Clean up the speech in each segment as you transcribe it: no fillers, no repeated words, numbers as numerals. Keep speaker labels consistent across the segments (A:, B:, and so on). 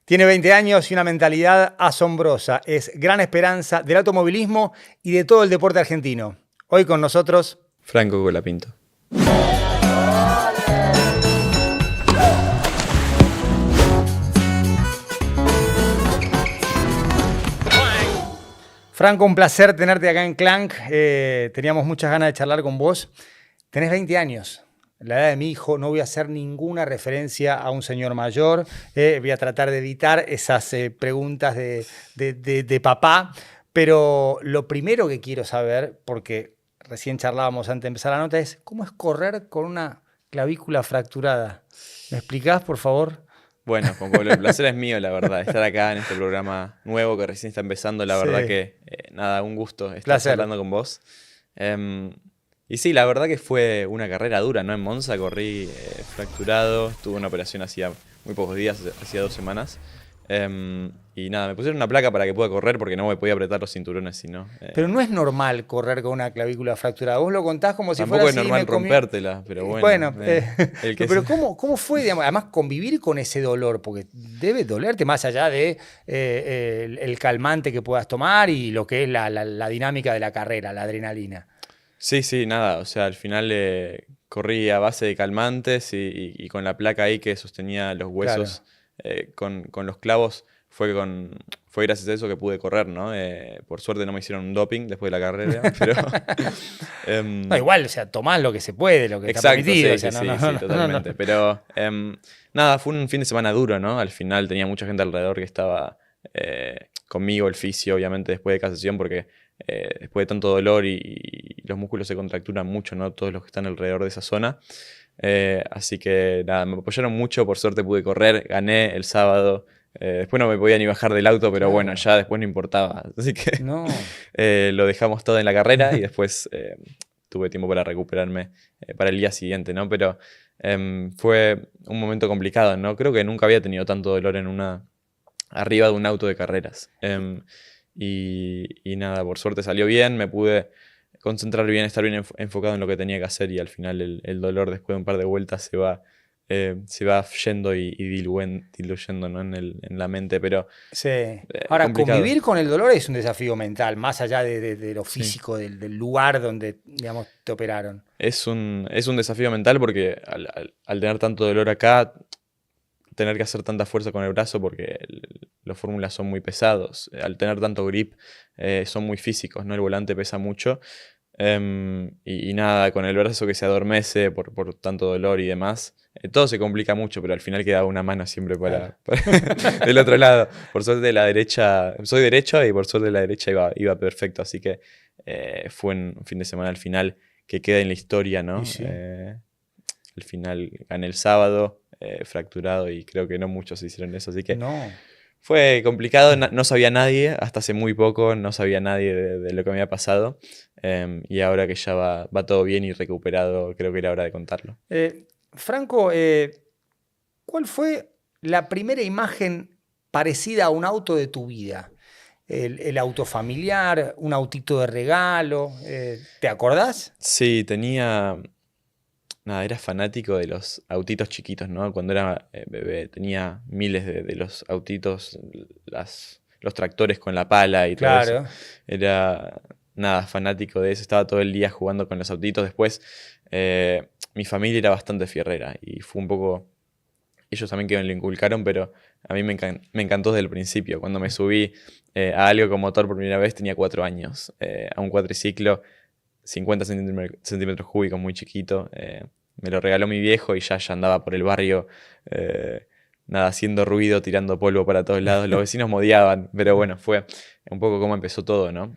A: Tiene 20 años y una mentalidad asombrosa. Es gran esperanza del automovilismo y de todo el deporte argentino. Hoy con nosotros,
B: Franco Colapinto.
A: Franco, un placer tenerte acá en Clank. Teníamos muchas ganas de charlar con vos. Tenés 20 años. La edad de mi hijo, no voy a hacer ninguna referencia a un señor mayor. Voy a tratar de evitar esas preguntas de papá. Pero lo primero que quiero saber, porque recién charlábamos antes de empezar la nota, es ¿cómo es correr con una clavícula fracturada? ¿Me explicás, por favor?
B: Bueno, Juan Pablo, el placer es mío, la verdad, estar acá en este programa nuevo que recién está empezando. La verdad que, nada, un gusto estar charlando con vos. Y sí, la verdad que fue una carrera dura, ¿no? En Monza corrí fracturado, tuve una operación hacía muy pocos días, hacía 2 semanas. Y nada, me pusieron una placa para que pueda correr porque no me podía apretar los cinturones, sino...
A: Pero no es normal correr con una clavícula fracturada. Vos lo contás como si fuera
B: Tampoco
A: así.
B: es normal rompértela, pero bueno.
A: Pero ¿cómo fue, digamos, además, convivir con ese dolor? Porque debe dolerte más allá de el calmante que puedas tomar y lo que es la dinámica de la carrera, la adrenalina.
B: Sí, nada, o sea, al final corrí a base de calmantes y con la placa ahí que sostenía los huesos, claro. Con los clavos, fue gracias a eso que pude correr, ¿no? Por suerte no me hicieron un doping después de la carrera, pero...
A: no, igual, o sea, tomás lo que se puede, lo que está permitido.
B: Sí, totalmente. Pero nada, fue un fin de semana duro, ¿no? Al final tenía mucha gente alrededor que estaba conmigo, el fisio, obviamente, después de casación, porque después de tanto dolor y los músculos se contracturan mucho, ¿no? Todos los que están alrededor de esa zona. Así que nada, me apoyaron mucho, por suerte pude correr, gané el sábado. Después no me podía ni bajar del auto, pero bueno, ya después no importaba. Así que lo dejamos todo en la carrera y después tuve tiempo para recuperarme para el día siguiente, ¿no? Pero fue un momento complicado, ¿no? Creo que nunca había tenido tanto dolor arriba de un auto de carreras. Y nada, por suerte salió bien, me pude concentrar bien, estar bien enfocado en lo que tenía que hacer y al final el dolor después de un par de vueltas se va yendo y diluyendo, ¿no? en la mente, pero
A: sí. Ahora,
B: complicado.
A: Convivir con el dolor es un desafío mental, más allá de lo físico, del lugar donde, digamos, te operaron.
B: Es un desafío mental porque al tener tanto dolor acá, tener que hacer tanta fuerza con el brazo porque los fórmulas son muy pesados, al tener tanto grip son muy físicos, ¿no? El volante pesa mucho. Y nada, con el brazo que se adormece por tanto dolor y demás, todo se complica mucho, pero al final queda una mano siempre para del otro lado. Por suerte de la derecha, soy derecho y por suerte de la derecha iba perfecto, así que fue un fin de semana al final que queda en la historia, ¿no?
A: Sí.
B: Al final gané el sábado, fracturado, y creo que no muchos hicieron eso, así que... Fue complicado, no sabía nadie, hasta hace muy poco no sabía nadie de lo que me había pasado. Y ahora que ya va todo bien y recuperado, creo que era hora de contarlo.
A: Franco, ¿cuál fue la primera imagen parecida a un auto de tu vida? El auto familiar, un autito de regalo, ¿te acordás?
B: Sí, era fanático de los autitos chiquitos, ¿no? Cuando era bebé tenía miles de los autitos, los tractores con la pala y todo eso. Era, fanático de eso. Estaba todo el día jugando con los autitos. Después, mi familia era bastante fierrera y fue un poco... Ellos también que me lo inculcaron, pero a mí me encantó desde el principio. Cuando me subí a algo con motor por primera vez tenía 4 años. A un cuatriciclo, 50 centímetros cúbicos, muy chiquito. Me lo regaló mi viejo y ya andaba por el barrio, haciendo ruido, tirando polvo para todos lados. Los vecinos me odiaban, pero bueno, fue un poco como empezó todo, ¿no?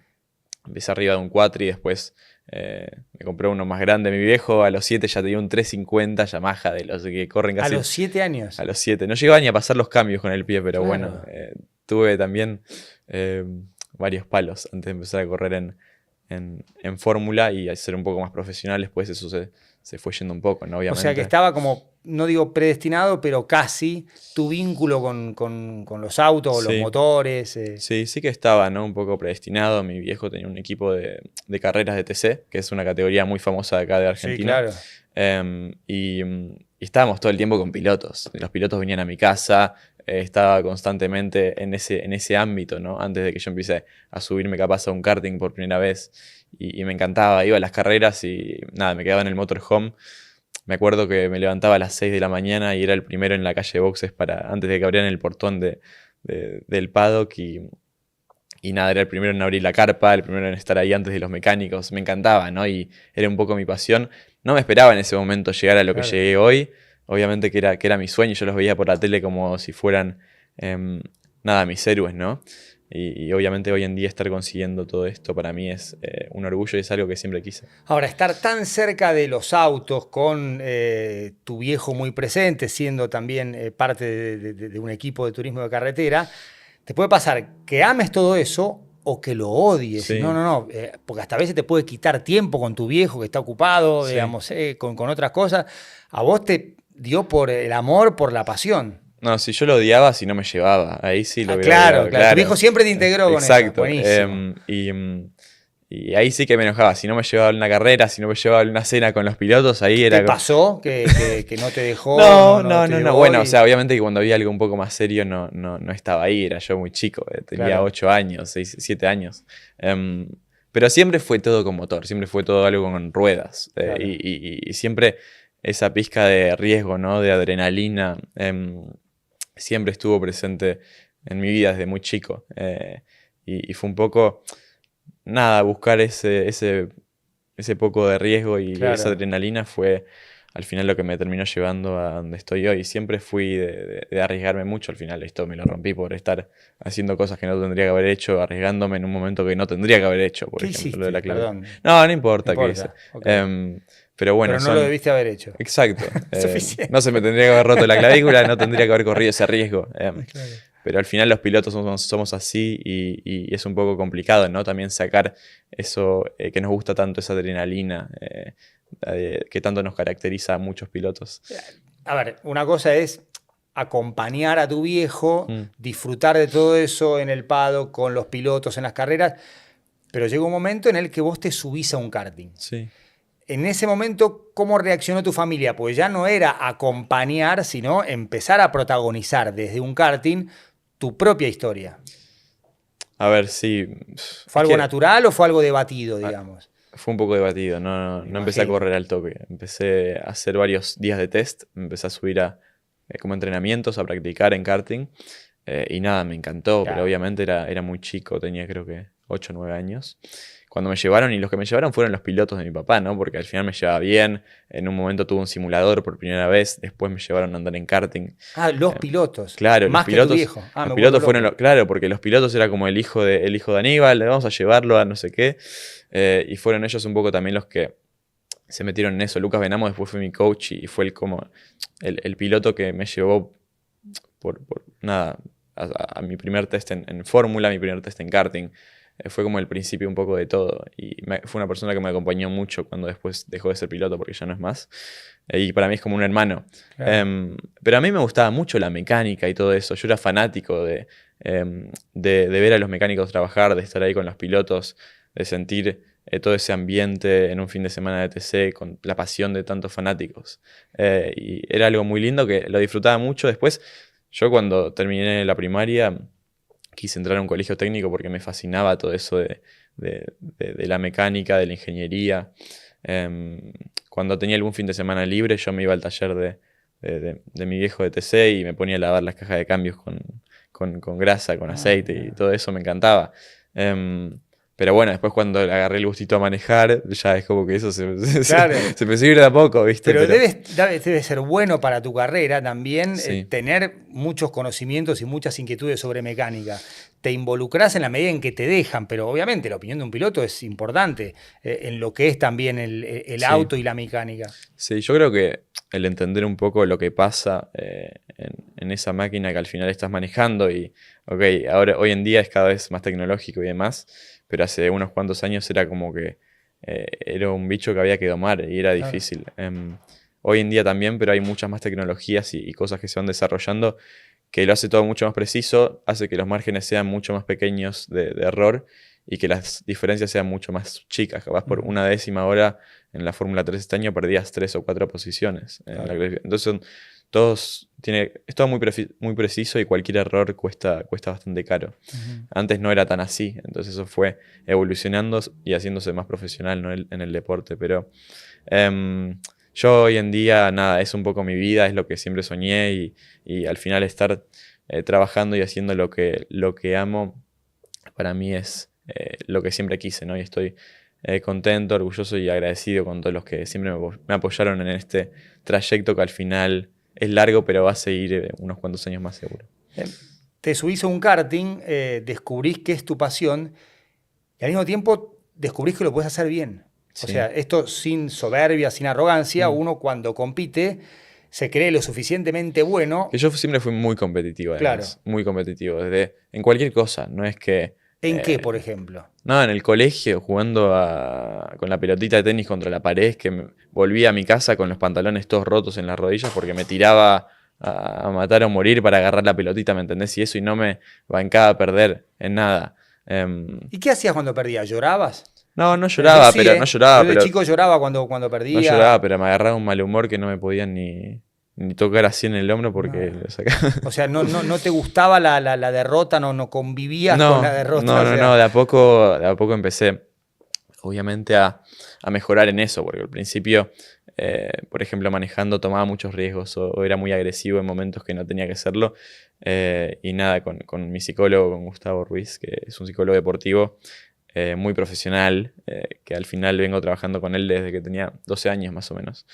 B: Empecé arriba de un cuatri y después me compré uno más grande mi viejo. A los 7 ya tenía un 350 Yamaha, de los que corren casi...
A: ¿A los 7 años?
B: A los 7. No llegaba ni a pasar los cambios con el pie, pero bueno, tuve también varios palos antes de empezar a correr en fórmula y a ser un poco más profesional. Después eso se fue yendo un poco, ¿no? Obviamente.
A: O sea que estaba como, no digo predestinado, pero casi tu vínculo con los autos o los motores.
B: Sí que estaba, ¿no? Un poco predestinado. Mi viejo tenía un equipo de carreras de TC, que es una categoría muy famosa de acá de Argentina.
A: Sí, claro.
B: Y estábamos todo el tiempo con pilotos. Los pilotos venían a mi casa, estaba constantemente en ese ámbito, ¿no? Antes de que yo empiece a subirme capaz a un karting por primera vez. Y me encantaba, iba a las carreras y nada, me quedaba en el motorhome. Me acuerdo que me levantaba a las 6 de la mañana y era el primero en la calle de boxes antes de que abrieran el portón del paddock y nada, era el primero en abrir la carpa, el primero en estar ahí antes de los mecánicos. Me encantaba, ¿no? Y era un poco mi pasión. No me esperaba en ese momento llegar a lo que llegué hoy. Obviamente que era mi sueño, yo los veía por la tele como si fueran, nada, mis héroes, ¿no? Y obviamente hoy en día estar consiguiendo todo esto para mí es un orgullo y es algo que siempre quise.
A: Ahora, estar tan cerca de los autos, con tu viejo muy presente, siendo también parte de un equipo de turismo de carretera, te puede pasar que ames todo eso o que lo odies.
B: Sí.
A: No, porque hasta a veces te puede quitar tiempo con tu viejo que está ocupado,
B: Sí.
A: digamos, con otras cosas. A vos te dio por el amor, por la pasión.
B: No, si yo lo odiaba, si no me llevaba. Ahí sí lo hubiera
A: Claro.
B: odiado,
A: Tu viejo siempre te integró con eso.
B: Exacto.
A: Buenísimo.
B: Y ahí sí que me enojaba. Si no me llevaba a una carrera, si no me llevaba a una cena con los pilotos, ahí era...
A: ¿Te pasó que no te dejó?
B: No. Bueno, o sea, obviamente que cuando había algo un poco más serio no estaba ahí. Era yo muy chico. Tenía
A: Claro.
B: 8 años, 6, 7 años. Pero siempre fue todo con motor. Siempre fue todo algo con ruedas.
A: Claro.
B: Y siempre esa pizca de riesgo, ¿no? De adrenalina, siempre estuvo presente en mi vida desde muy chico. Y fue un poco... Nada, buscar ese poco de riesgo y
A: Claro.
B: esa adrenalina fue al final lo que me terminó llevando a donde estoy hoy. Siempre fui de arriesgarme mucho. Al final esto me lo rompí por estar haciendo cosas que no tendría que haber hecho, arriesgándome en un momento que no tendría que haber hecho, por
A: ¿Qué
B: ejemplo,
A: hiciste?
B: lo de la clave.
A: Perdón.
B: No importa
A: No
B: qué
A: importa,
B: hice.
A: ok.
B: Pero bueno,
A: Pero no lo debiste haber hecho.
B: Exacto.
A: Suficiente.
B: No se me tendría que haber roto la clavícula, no tendría que haber corrido ese riesgo.
A: Claro.
B: Pero al final los pilotos somos así y es un poco complicado, ¿no? También sacar eso que nos gusta tanto, esa adrenalina que tanto nos caracteriza a muchos pilotos.
A: A ver, una cosa es acompañar a tu viejo, disfrutar de todo eso en el paddock, con los pilotos, en las carreras, pero llega un momento en el que vos te subís a un karting.
B: Sí.
A: En ese momento, ¿cómo reaccionó tu familia? Pues ya no era acompañar, sino empezar a protagonizar desde un karting tu propia historia.
B: A ver, sí.
A: ¿Fue algo natural o fue algo debatido, digamos?
B: Fue un poco debatido, no empecé a correr al toque. Empecé a hacer varios días de test, me empecé a subir como entrenamientos, a practicar en karting. Y nada, me encantó,
A: Claro.
B: pero obviamente era muy chico, tenía creo que 8 o 9 años. Cuando me llevaron, y los que me llevaron fueron los pilotos de mi papá, ¿no? Porque al final me llevaba bien, en un momento tuve un simulador por primera vez, después me llevaron a andar en karting.
A: Los pilotos.
B: Claro,
A: más
B: los pilotos,
A: que tu viejo.
B: los pilotos fueron, claro, porque los pilotos era como el hijo de Aníbal, le vamos a llevarlo a no sé qué, y fueron ellos un poco también los que se metieron en eso. Lucas Benamo después fue mi coach y fue el piloto que me llevó por nada, a mi primer test en fórmula, mi primer test en karting. Fue como el principio un poco de todo. Y fue una persona que me acompañó mucho cuando después dejó de ser piloto porque ya no es más. Y para mí es como un hermano.
A: Claro.
B: Pero a mí me gustaba mucho la mecánica y todo eso. Yo era fanático de ver a los mecánicos trabajar, de estar ahí con los pilotos, de sentir todo ese ambiente en un fin de semana de TC con la pasión de tantos fanáticos. Y era algo muy lindo que lo disfrutaba mucho. Después, yo cuando terminé la primaria quise entrar a un colegio técnico porque me fascinaba todo eso de la mecánica, de la ingeniería. Cuando tenía algún fin de semana libre, yo me iba al taller de mi viejo de TC y me ponía a lavar las cajas de cambios con grasa, con aceite y todo eso me encantaba. Pero bueno, después cuando agarré el gustito a manejar, ya es como que eso
A: Claro.
B: se me sigue de a poco, ¿viste?
A: Pero debe ser bueno para tu carrera también
B: Sí.
A: tener muchos conocimientos y muchas inquietudes sobre mecánica. Te involucrás en la medida en que te dejan, pero obviamente la opinión de un piloto es importante en lo que es también el
B: Sí.
A: auto y la mecánica.
B: Sí, yo creo que el entender un poco lo que pasa en esa máquina que al final estás manejando y, ok, ahora hoy en día es cada vez más tecnológico y demás, pero hace unos cuantos años era como que era un bicho que había que domar y era difícil. Hoy en día también, pero hay muchas más tecnologías y cosas que se van desarrollando que lo hace todo mucho más preciso, hace que los márgenes sean mucho más pequeños de error y que las diferencias sean mucho más chicas. Capaz por una décima hora en la Fórmula 3 este año perdías 3 o 4 posiciones.
A: Claro.
B: Entonces es todo muy preciso y cualquier error cuesta bastante caro. Antes no era tan así, entonces eso fue evolucionando y haciéndose más profesional, ¿no? en el deporte. Pero yo hoy en día, nada, es un poco mi vida, es lo que siempre soñé y al final estar trabajando y haciendo lo que amo, para mí es lo que siempre quise, ¿no? Y estoy contento, orgulloso y agradecido con todos los que siempre me apoyaron en este trayecto que al final es largo, pero va a seguir unos cuantos años más seguro.
A: Te subís a un karting, descubrís que es tu pasión y al mismo tiempo descubrís que lo puedes hacer bien.
B: Sí.
A: O sea, esto sin soberbia, sin arrogancia, uno cuando compite se cree lo suficientemente bueno.
B: Que yo siempre fui muy competitivo, además.
A: Claro.
B: Muy competitivo, en cualquier cosa. No es que...
A: ¿En qué, por ejemplo?
B: No, en el colegio, jugando con la pelotita de tenis contra la pared, volvía a mi casa con los pantalones todos rotos en las rodillas porque me tiraba a matar o morir para agarrar la pelotita, ¿me entendés? Y eso, y no me bancaba a perder en nada.
A: ¿Y qué hacías cuando perdías? ¿Llorabas?
B: No lloraba,
A: Sí,
B: pero no lloraba.
A: Yo de
B: pero
A: chico lloraba cuando perdía.
B: No lloraba, pero me agarraba un mal humor que no me podían ni tocar así en el hombro porque lo sacaba.
A: O sea, no te gustaba la derrota, no convivías con la derrota.
B: No, de a poco empecé, obviamente, a mejorar en eso, porque al principio, por ejemplo, manejando tomaba muchos riesgos o era muy agresivo en momentos que no tenía que serlo. Y nada, con mi psicólogo, con Gustavo Ruiz, que es un psicólogo deportivo muy profesional, que al final vengo trabajando con él desde que tenía 12 años más o menos.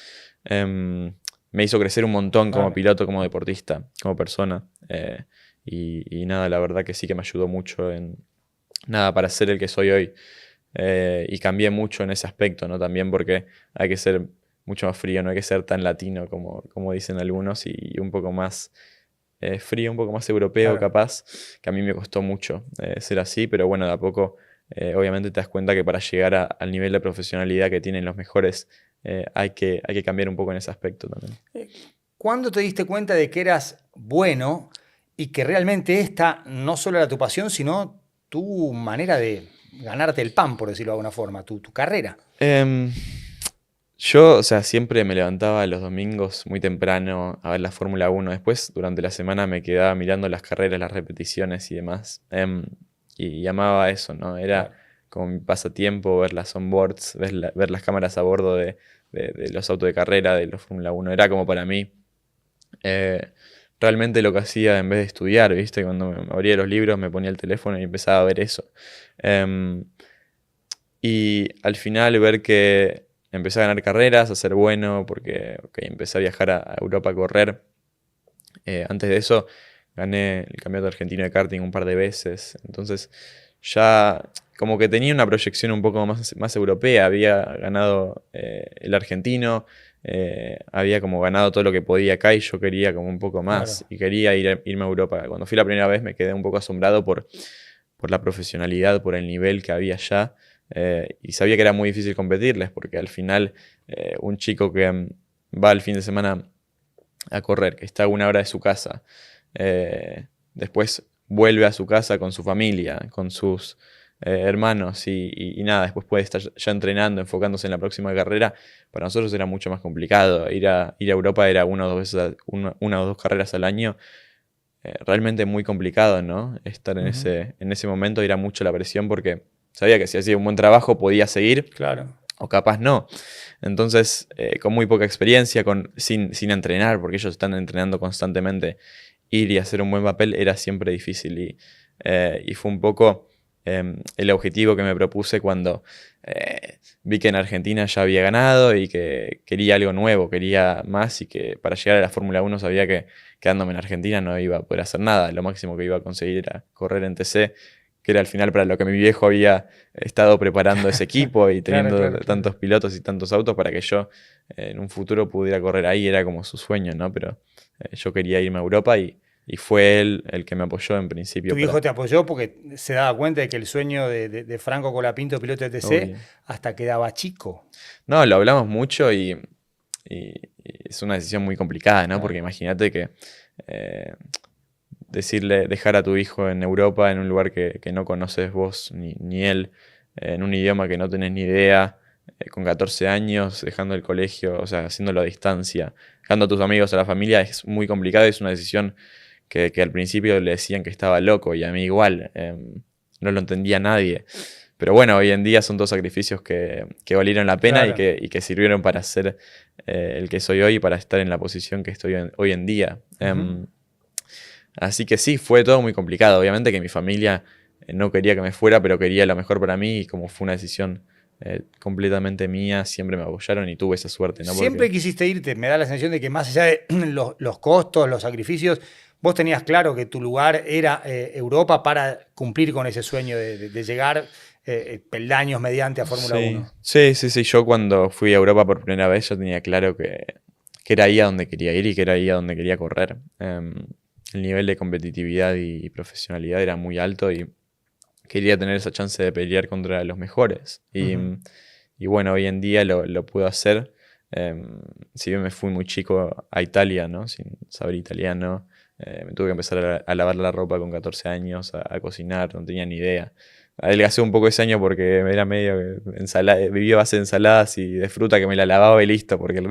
B: Me hizo crecer un montón como piloto, como deportista, como persona. Y nada, la verdad que sí que me ayudó mucho para ser el que soy hoy. Y cambié mucho en ese aspecto, ¿no? También porque hay que ser mucho más frío, no hay que ser tan latino como dicen algunos y un poco más frío, un poco más europeo capaz, que a mí me costó mucho ser así, pero bueno, de a poco obviamente te das cuenta que para llegar al nivel de profesionalidad que tienen los mejores hay que cambiar un poco en ese aspecto también.
A: ¿Cuándo te diste cuenta de que eras bueno y que realmente esta no solo era tu pasión, sino tu manera de ganarte el pan, por decirlo de alguna forma, tu carrera?
B: Yo, o sea, siempre me levantaba los domingos muy temprano a ver la Fórmula 1. Después, durante la semana, me quedaba mirando las carreras, las repeticiones y demás. Y amaba eso, ¿no? Era como mi pasatiempo ver las onboards, ver las cámaras a bordo de los autos de carrera, de los Fórmula 1. Era como para mí realmente lo que hacía en vez de estudiar, ¿viste? Cuando me abría los libros me ponía el teléfono y empezaba a ver eso. Y al final ver que empecé a ganar carreras, a ser bueno, porque empecé a viajar a Europa a correr. Antes de eso gané el campeonato argentino de karting un par de veces. Entonces ya como que tenía una proyección un poco más europea. Había ganado el argentino, había como ganado todo lo que podía acá y yo quería como un poco más. Y quería irme a Europa. Cuando fui la primera vez me quedé un poco asombrado por la profesionalidad, por el nivel que había allá. Y sabía que era muy difícil competirles porque al final un chico que va el fin de semana a correr, que está a 1 hora de su casa, después vuelve a su casa con su familia, con sus hermanos y nada, después puede estar ya entrenando, enfocándose en la próxima carrera. Para nosotros era mucho más complicado. Ir a Europa era una o dos carreras al año. Realmente muy complicado, ¿no? Estar en ese momento era mucho la presión porque sabía que si hacía un buen trabajo podía seguir.
A: Claro.
B: O capaz no. Entonces, con muy poca experiencia, sin entrenar, porque ellos están entrenando constantemente, ir y hacer un buen papel era siempre difícil. Y fue un poco el objetivo que me propuse cuando vi que en Argentina ya había ganado y que quería algo nuevo, quería más y que para llegar a la Fórmula 1 sabía que quedándome en Argentina no iba a poder hacer nada. Lo máximo que iba a conseguir era correr en TC, que era al final para lo que mi viejo había estado preparando ese equipo y teniendo tantos pilotos y tantos autos para que yo en un futuro pudiera correr ahí, era como su sueño, ¿no? Pero yo quería irme a Europa y fue él el que me apoyó en principio.
A: Tu viejo te apoyó porque se daba cuenta de que el sueño de Franco Colapinto, piloto de TC, obvio, hasta quedaba chico.
B: No, lo hablamos mucho y es una decisión muy complicada, ¿no? Porque imagínate que dejar a tu hijo en Europa, en un lugar que no conoces vos ni él, en un idioma que no tenés ni idea, con 14 años, dejando el colegio, o sea, haciéndolo a distancia, dejando a tus amigos, a la familia, es muy complicado, es una decisión que al principio le decían que estaba loco y a mí igual, no lo entendía nadie. Pero bueno, hoy en día son todos sacrificios que valieron la pena
A: Claro.
B: y que sirvieron para ser el que soy hoy y para estar en la posición que estoy hoy en día.
A: Ujú.
B: Así que sí, fue todo muy complicado. Obviamente que mi familia no quería que me fuera, pero quería lo mejor para mí y como fue una decisión completamente mía, siempre me apoyaron y tuve esa suerte, ¿no? Porque
A: Siempre quisiste irte, me da la sensación de que más allá de los costos, los sacrificios, vos tenías claro que tu lugar era Europa para cumplir con ese sueño de llegar peldaños mediante a Fórmula
B: sí,
A: 1.
B: sí, sí, sí. Yo cuando fui a Europa por primera vez, yo tenía claro que era ahí a donde quería ir y que era ahí a donde quería correr. El nivel de competitividad y profesionalidad era muy alto y quería tener esa chance de pelear contra los mejores.
A: Ujú.
B: Y bueno, hoy en día lo puedo hacer. Si bien me fui muy chico a Italia, ¿no? Sin saber italiano, me tuve que empezar a lavar la ropa con 14 años, a cocinar, no tenía ni idea. Adelgacé un poco ese año porque era medio vivía a base de ensaladas y de fruta que me la lavaba y listo, porque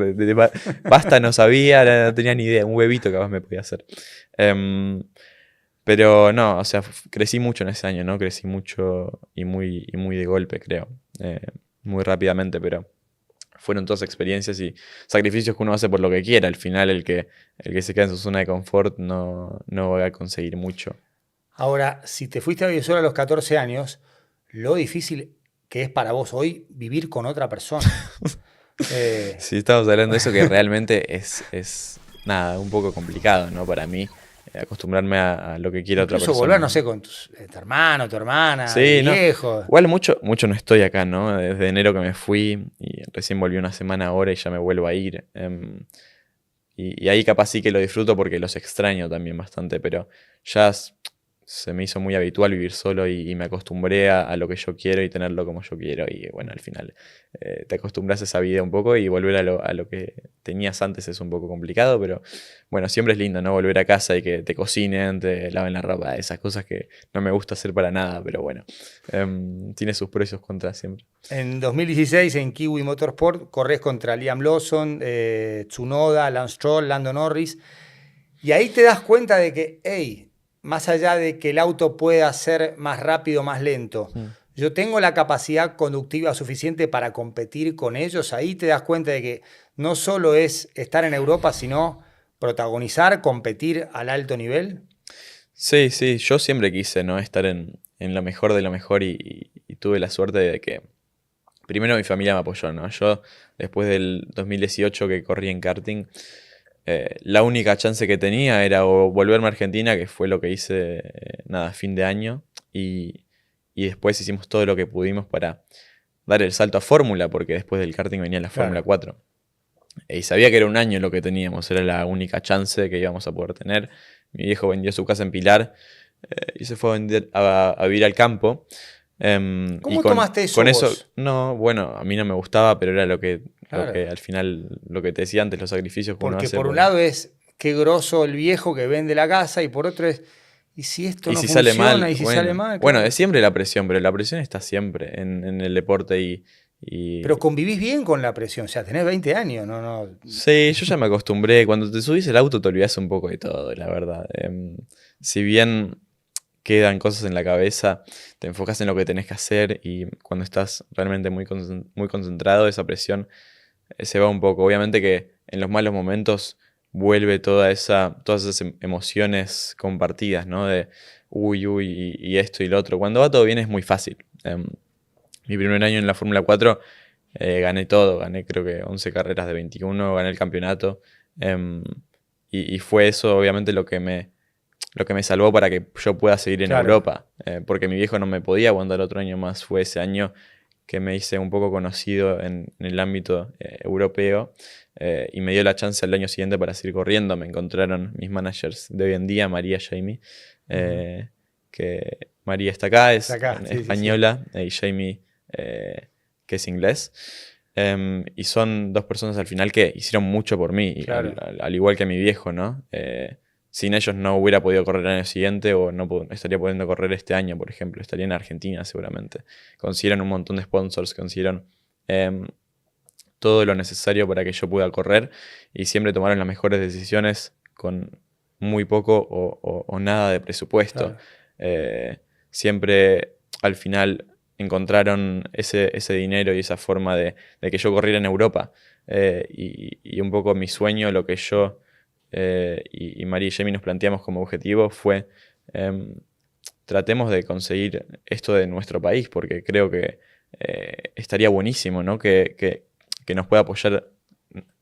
B: pasta no sabía, no tenía ni idea, un huevito capaz me podía hacer. Em, pero no, o sea, crecí mucho en ese año, ¿no? Crecí mucho y muy de golpe, creo. Eh, Muy rápidamente, pero fueron todas experiencias y sacrificios que uno hace por lo que quiera. Al final, el que se queda en su zona de confort no va a conseguir mucho.
A: Ahora, si te fuiste a vivir solo a los 14 años, lo difícil que es para vos hoy vivir con otra persona. Eh,
B: Si estamos hablando de eso, que realmente es nada, un poco complicado, ¿no? Para mí, acostumbrarme a lo que quiera otra
A: incluso volver,
B: persona,
A: no sé,
B: ¿no?
A: con tu hermano, tu hermana, de
B: Sí, no.
A: viejo.
B: Igual mucho no estoy acá, ¿no? Desde enero que me fui y recién volví una semana ahora y ya me vuelvo a ir. Y ahí capaz sí que lo disfruto porque los extraño también bastante, pero ya se me hizo muy habitual vivir solo y me acostumbré a lo que yo quiero y tenerlo como yo quiero. Y bueno, al final te acostumbras a esa vida un poco y volver a lo que tenías antes es un poco complicado, pero bueno, siempre es lindo, ¿no? Volver a casa y que te cocinen, te laven la ropa, esas cosas que no me gusta hacer para nada, pero bueno, tiene sus pros y sus contras siempre.
A: En 2016 en Kiwi Motorsport corres contra Liam Lawson, Tsunoda, Lance Stroll, Lando Norris. Y ahí te das cuenta de que, hey, más allá de que el auto pueda ser más rápido, más lento,
B: Mm.
A: yo tengo la capacidad conductiva suficiente para competir con ellos. Ahí te das cuenta de que no solo es estar en Europa, sino protagonizar, competir al alto nivel.
B: Sí, sí, yo siempre quise, ¿no? Estar en lo mejor de lo mejor y tuve la suerte de que primero mi familia me apoyó, ¿no? Yo después del 2018 que corrí en karting, la única chance que tenía era o volverme a Argentina, que fue lo que hice, nada, a fin de año, y después hicimos todo lo que pudimos para dar el salto a Fórmula, porque después del karting venía la Fórmula
A: Claro.
B: 4. Y sabía que era un año lo que teníamos, era la única chance que íbamos a poder tener. Mi viejo vendió su casa en Pilar y se fue a vivir al campo. Y
A: ¿Cómo tomaste eso
B: con eso,
A: vos?
B: no, bueno, a mí no me gustaba, pero era lo
A: Claro.
B: que al final, lo que te decía antes, los sacrificios que uno
A: Porque
B: hace
A: por un
B: por...
A: lado es qué groso el viejo que vende la casa y por otro es, ¿y si esto
B: Y
A: no
B: si sale
A: funciona?
B: mal,
A: ¿Y si sale mal?
B: bueno, es
A: Claro.
B: siempre la presión, pero la presión está siempre en el deporte
A: Pero
B: y
A: convivís bien con la presión, o sea, tenés 20 años, no, no.
B: sí, yo ya me acostumbré. Cuando te subís el auto te olvidás un poco de todo, la verdad. Si bien quedan cosas en la cabeza, te enfocas en lo que tenés que hacer y cuando estás realmente muy concentrado, esa presión se va un poco. Obviamente que en los malos momentos vuelve todas esas emociones compartidas, ¿no? De uy, y esto y lo otro. Cuando va todo bien es muy fácil. Mi primer año en la Fórmula 4 gané todo, gané creo que 11 carreras de 21, gané el campeonato. em, y fue eso obviamente lo que me salvó para que yo pueda seguir en
A: Claro.
B: Europa, porque mi viejo no me podía aguantar otro año más. Fue ese año que me hice un poco conocido en el ámbito europeo y me dio la chance el año siguiente para seguir corriendo. Me encontraron mis managers de hoy en día, María Jamie,
A: Ujú.
B: que María está acá,
A: Está
B: es
A: acá, sí, sí, sí.
B: española, y Jamie, que es inglés. Y son dos personas al final que hicieron mucho por mí, y
A: Claro.
B: al igual que mi viejo, ¿no? Sin ellos no hubiera podido correr el año siguiente o no estaría pudiendo correr este año, por ejemplo. Estaría en Argentina seguramente. Consiguieron un montón de sponsors, consiguieron em, todo lo necesario para que yo pueda correr y siempre tomaron las mejores decisiones con muy poco o nada de presupuesto.
A: Claro.
B: Siempre al final encontraron ese dinero y esa forma de que yo corriera en Europa. Y un poco mi sueño, lo que yo y María y Jamie nos planteamos como objetivo fue em, tratemos de conseguir esto de nuestro país, porque creo que estaría buenísimo, ¿no? Que nos pueda apoyar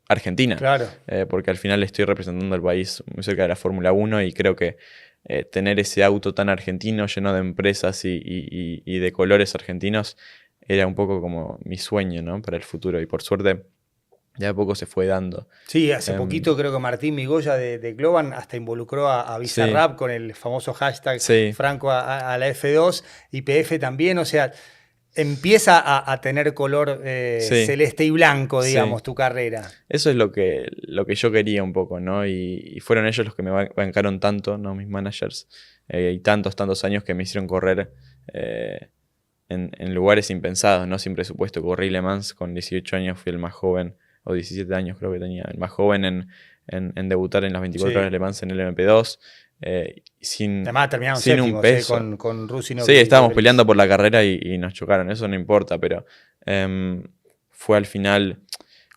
B: Argentina,
A: Claro.
B: porque al final estoy representando al país muy cerca de la Fórmula 1 y creo que tener ese auto tan argentino lleno de empresas y de colores argentinos era un poco como mi sueño, ¿no? Para el futuro y por suerte ya a poco se fue dando.
A: Sí, hace
B: Em,
A: poquito creo que Martín Migoya de Globan hasta involucró a
B: sí,
A: Bizarrap con el famoso hashtag
B: sí,
A: Franco a la F2 y PF también, o sea, empieza a tener color
B: sí,
A: celeste y blanco,
B: sí.
A: digamos, tu carrera.
B: Eso es lo que yo quería un poco, ¿no? Y fueron ellos los que me bancaron tanto, ¿no? Mis managers, y tantos años que me hicieron correr en lugares impensados, ¿no? Sin presupuesto. Corrí Le Mans con 18 años, fui el más joven, o 17 años creo que tenía, el más joven en debutar en las 24 horas
A: Sí.
B: de Le Mans en el MP2, sin,
A: Además terminaron
B: sin un
A: séptimos
B: peso.
A: con Rusinov
B: Sí,
A: y
B: estábamos
A: Debris.
B: peleando por la carrera y nos chocaron, eso no importa, pero fue al final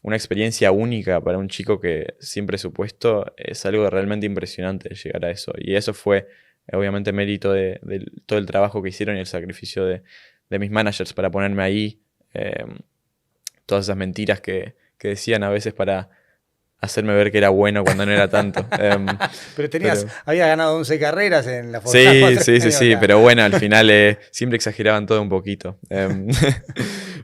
B: una experiencia única para un chico que sin presupuesto es algo realmente impresionante llegar a eso. Y eso fue obviamente mérito de todo el trabajo que hicieron y el sacrificio de mis managers para ponerme ahí. Todas esas mentiras que decían a veces para hacerme ver que era bueno cuando no era tanto.
A: Pero
B: Pero
A: había ganado 11 carreras en la Fórmula
B: sí,
A: 4
B: sí,
A: este
B: sí,
A: año
B: sí,
A: acá.
B: pero bueno, al final siempre exageraban todo un poquito.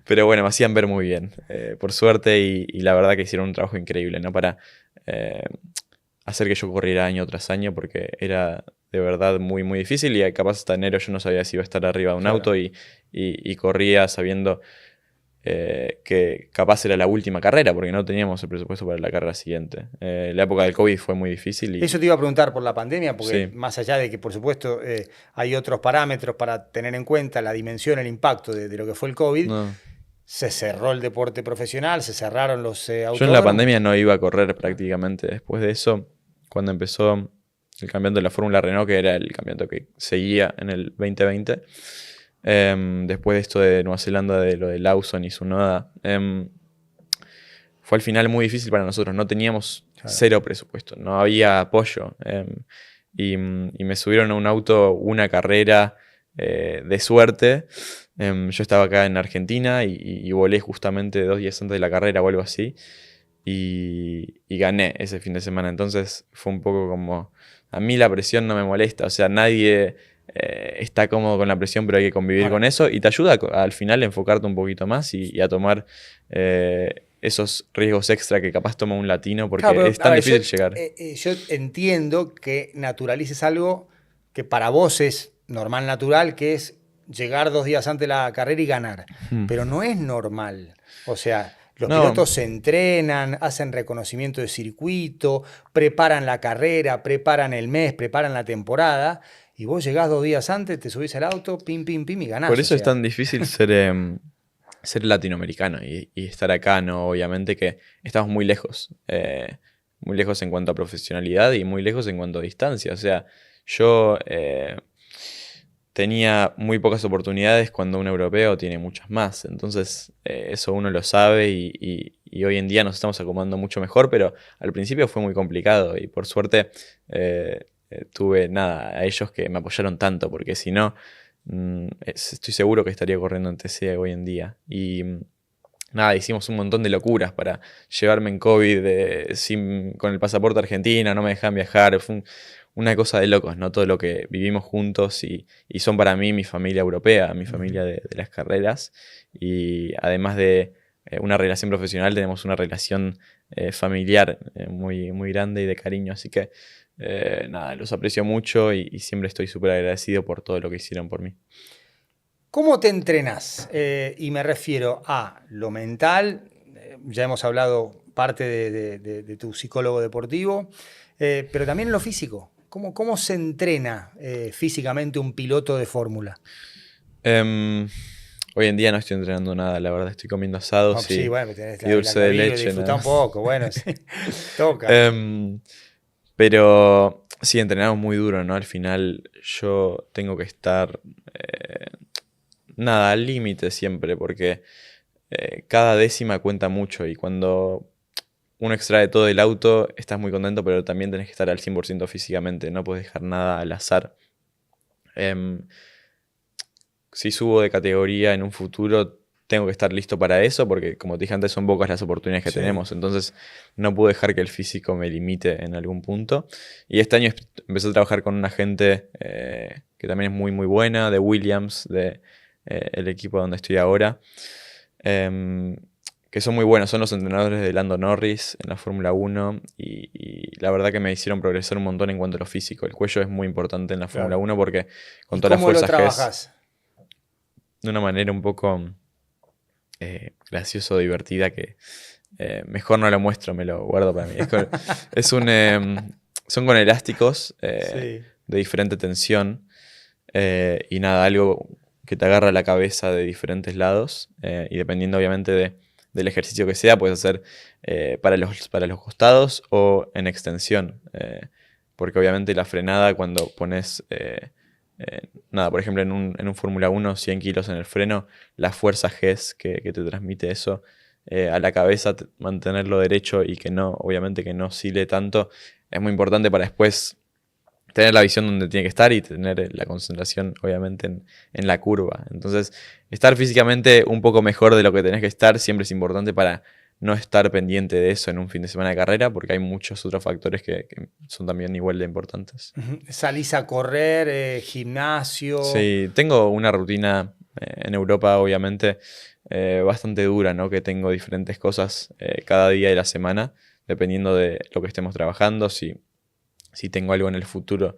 B: Pero bueno, me hacían ver muy bien, por suerte, y la verdad que hicieron un trabajo increíble, ¿no? Para eh, hacer que yo corriera año tras año, porque era de verdad muy, muy difícil y capaz hasta enero yo no sabía si iba a estar arriba de un
A: Claro.
B: auto y corría sabiendo que capaz era la última carrera, porque no teníamos el presupuesto para la carrera siguiente. La época del COVID fue muy difícil y
A: Eso te iba a preguntar por la pandemia, porque
B: sí,
A: más allá de que, por supuesto, hay otros parámetros para tener en cuenta la dimensión, el impacto de lo que fue el COVID,
B: no.
A: se cerró el deporte profesional, se cerraron los
B: Yo en la
A: autódromos.
B: pandemia no iba a correr prácticamente. Después de eso, cuando empezó el campeonato de la Fórmula Renault, que era el campeonato que seguía en el 2020, después de esto de Nueva Zelanda, de lo de Lawson y Tsunoda, fue al final muy difícil para nosotros. No teníamos
A: Claro.
B: cero presupuesto, no había apoyo. Y me subieron a un auto una carrera de suerte. Yo estaba acá en Argentina y volé justamente 2 días antes de la carrera o algo así. Y gané ese fin de semana. Entonces fue un poco como... A mí la presión no me molesta. O sea, nadie está cómodo con la presión, pero hay que convivir
A: Ahora,
B: con eso. Y te ayuda al final a enfocarte un poquito más y a tomar esos riesgos extra que capaz toma un latino porque
A: claro, pero,
B: es
A: a
B: tan
A: ver,
B: difícil llegar.
A: yo entiendo que naturalices algo que para vos es normal, natural, que es llegar 2 días antes de la carrera y ganar.
B: Hmm.
A: Pero no es normal. O sea, los
B: No,
A: pilotos se entrenan, hacen reconocimiento de circuito, preparan la carrera, preparan el mes, preparan la temporada, y vos llegás 2 días antes, te subís al auto, pim, pim, pim, y ganás.
B: por
A: O
B: eso es
A: sea,
B: tan difícil ser latinoamericano y estar acá, ¿no? Obviamente que estamos muy lejos en cuanto a profesionalidad y muy lejos en cuanto a distancia. O sea, yo tenía muy pocas oportunidades cuando un europeo tiene muchas más. Entonces, eso uno lo sabe y hoy en día nos estamos acomodando mucho mejor, pero al principio fue muy complicado y por suerte tuve nada, a ellos que me apoyaron tanto, porque si no, estoy seguro que estaría corriendo en TC hoy en día. Y nada, hicimos un montón de locuras para llevarme en COVID con el pasaporte argentino, no me dejaban viajar. Fue una cosa de locos, ¿no? Todo lo que vivimos juntos y son para mí mi familia europea, mi familia de las carreras. Y además de una relación profesional, tenemos una relación familiar muy, muy grande y de cariño. Así que nada, los aprecio mucho y siempre estoy súper agradecido por todo lo que hicieron por mí.
A: ¿cómo te entrenás? Y me refiero a lo mental, ya hemos hablado parte de tu psicólogo deportivo, pero también en lo físico. ¿Cómo se entrena físicamente un piloto de fórmula?
B: Em, Hoy en día no estoy entrenando nada, la verdad, estoy comiendo asados
A: Sí, bueno, tenés
B: y dulce de
A: clavija,
B: leche.
A: disfruta un poco, bueno, sí, toca.
B: Pero sí, entrenamos muy duro, ¿no? Al final yo tengo que estar, nada, al límite siempre, porque cada décima cuenta mucho y cuando uno extrae todo del auto, estás muy contento, pero también tenés que estar al 100% físicamente, no puedes dejar nada al azar. Si subo de categoría en un futuro, tengo que estar listo para eso, porque como te dije antes, son pocas las oportunidades que
A: Sí.
B: tenemos. Entonces, no puedo dejar que el físico me limite en algún punto. Y este año empecé a trabajar con una gente que también es muy, muy buena, de Williams, de el equipo donde estoy ahora, que son muy buenos. Son los entrenadores de Lando Norris en la Fórmula 1 y la verdad que me hicieron progresar un montón en cuanto a lo físico. El cuello es muy importante en la Fórmula 1 porque con todas las fuerzas
A: ¿Cómo lo trabajás?
B: De una manera un poco gracioso, divertida, que mejor no lo muestro, me lo guardo para mí. Son con elásticos
A: Sí.
B: de diferente tensión y nada, algo que te agarra la cabeza de diferentes lados y dependiendo obviamente del ejercicio que sea, puedes hacer para los costados o en extensión. Porque obviamente la frenada cuando pones... nada, por ejemplo, en un Fórmula 1, 100 kilos en el freno, la fuerza G que te transmite eso a la cabeza, mantenerlo derecho y que no, obviamente que no oscile tanto, es muy importante para después tener la visión donde tiene que estar y tener la concentración, obviamente, en la curva. Entonces, estar físicamente un poco mejor de lo que tenés que estar siempre es importante para no estar pendiente de eso en un fin de semana de carrera, porque hay muchos otros factores que son también igual de importantes.
A: ¿Salís a correr, gimnasio?
B: Sí, tengo una rutina en Europa, obviamente, bastante dura, ¿no? Que tengo diferentes cosas cada día de la semana, dependiendo de lo que estemos trabajando. Si tengo algo en el futuro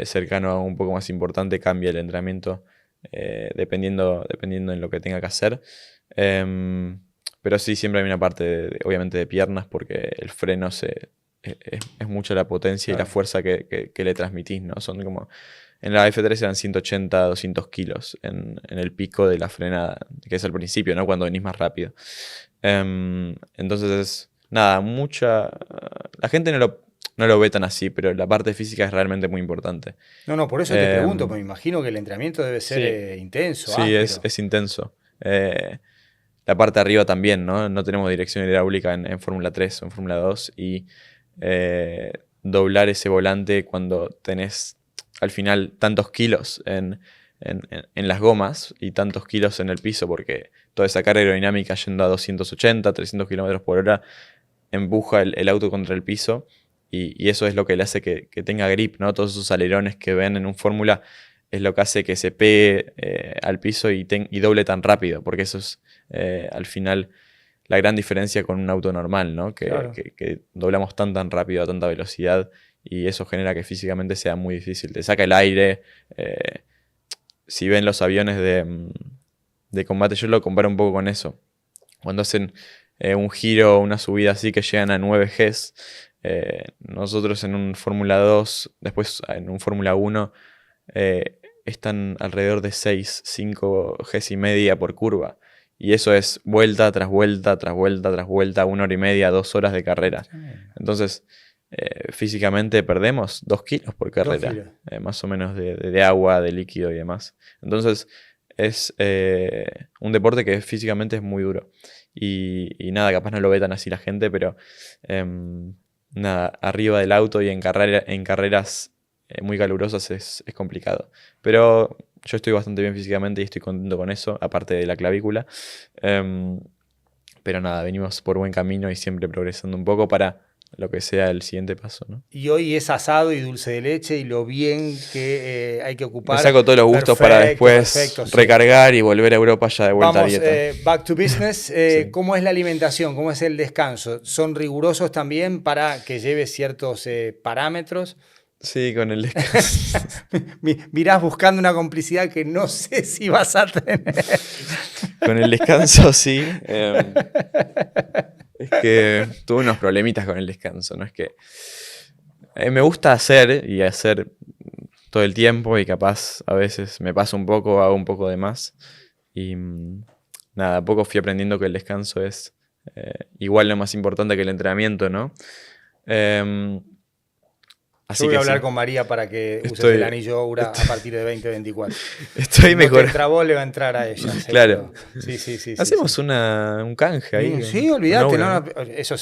B: cercano a un poco más importante, cambia el entrenamiento dependiendo en lo que tenga que hacer. Pero sí, siempre hay una parte, obviamente, de piernas, porque el freno es mucha la potencia y la fuerza que le transmitís, ¿no? Son como... En la F3 eran 180, 200 kilos en el pico de la frenada, que es al principio, ¿no? Cuando venís más rápido. Entonces, nada, la gente no lo ve tan así, pero la parte física es realmente muy importante.
A: No, por eso te pregunto, porque me imagino que el entrenamiento debe ser intenso.
B: Sí, es intenso. La parte de arriba también, ¿no? No tenemos dirección hidráulica en Fórmula 3 o en Fórmula 2 y doblar ese volante cuando tenés al final tantos kilos en las gomas y tantos kilos en el piso, porque toda esa carga aerodinámica yendo a 280, 300 kilómetros por hora empuja el auto contra el piso y eso es lo que le hace que tenga grip, ¿no? Todos esos alerones que ven en un Fórmula es lo que hace que se pegue al piso y doble tan rápido, porque eso es al final la gran diferencia con un auto normal, ¿no?
A: Claro.
B: Que doblamos tan rápido a tanta velocidad y eso genera que físicamente sea muy difícil. Te saca el aire. Si ven los aviones de combate, yo lo comparo un poco con eso. Cuando hacen un giro o una subida así que llegan a 9 Gs, nosotros en un Fórmula 2, después en un Fórmula 1, están alrededor de 6, 5 Gs y media por curva. Y eso es vuelta tras vuelta, tras vuelta, tras vuelta, 1 hora y media, 2 horas de carrera. Entonces, físicamente perdemos 2 kilos por carrera,
A: 2 kilos.
B: más o menos de agua, de líquido y demás. Entonces, es un deporte que físicamente es muy duro. Y nada, capaz no lo ve tan así la gente, pero nada, arriba del auto y en carreras muy calurosas es complicado. Pero yo estoy bastante bien físicamente y estoy contento con eso, aparte de la clavícula. Pero nada, venimos por buen camino y siempre progresando un poco para lo que sea el siguiente paso, ¿no?
A: Y hoy es asado y dulce de leche y lo bien que hay que ocupar.
B: Me saco todos los gustos para después recargar y volver a Europa ya de vuelta a dieta.
A: Back to business. ¿Cómo es la alimentación? ¿Cómo es el descanso? ¿Son rigurosos también para que lleves ciertos parámetros?
B: Sí, con el descanso.
A: Mirás buscando una complicidad que no sé si vas a tener.
B: Con el descanso, sí. Es que tuve unos problemitas con el descanso, ¿no? Es que me gusta hacer todo el tiempo y capaz a veces me paso un poco, hago un poco de más Nada, a poco fui aprendiendo que el descanso es igual lo más importante que el entrenamiento, ¿no?
A: Yo voy a hablar
B: sí.
A: con María para que uses el anillo Oura a partir de 2024.
B: Estoy mejor.
A: El Trabó le va a entrar a ella.
B: Claro.
A: Sí.
B: Hacemos un canje ahí.
A: Sí, olvídate. Eso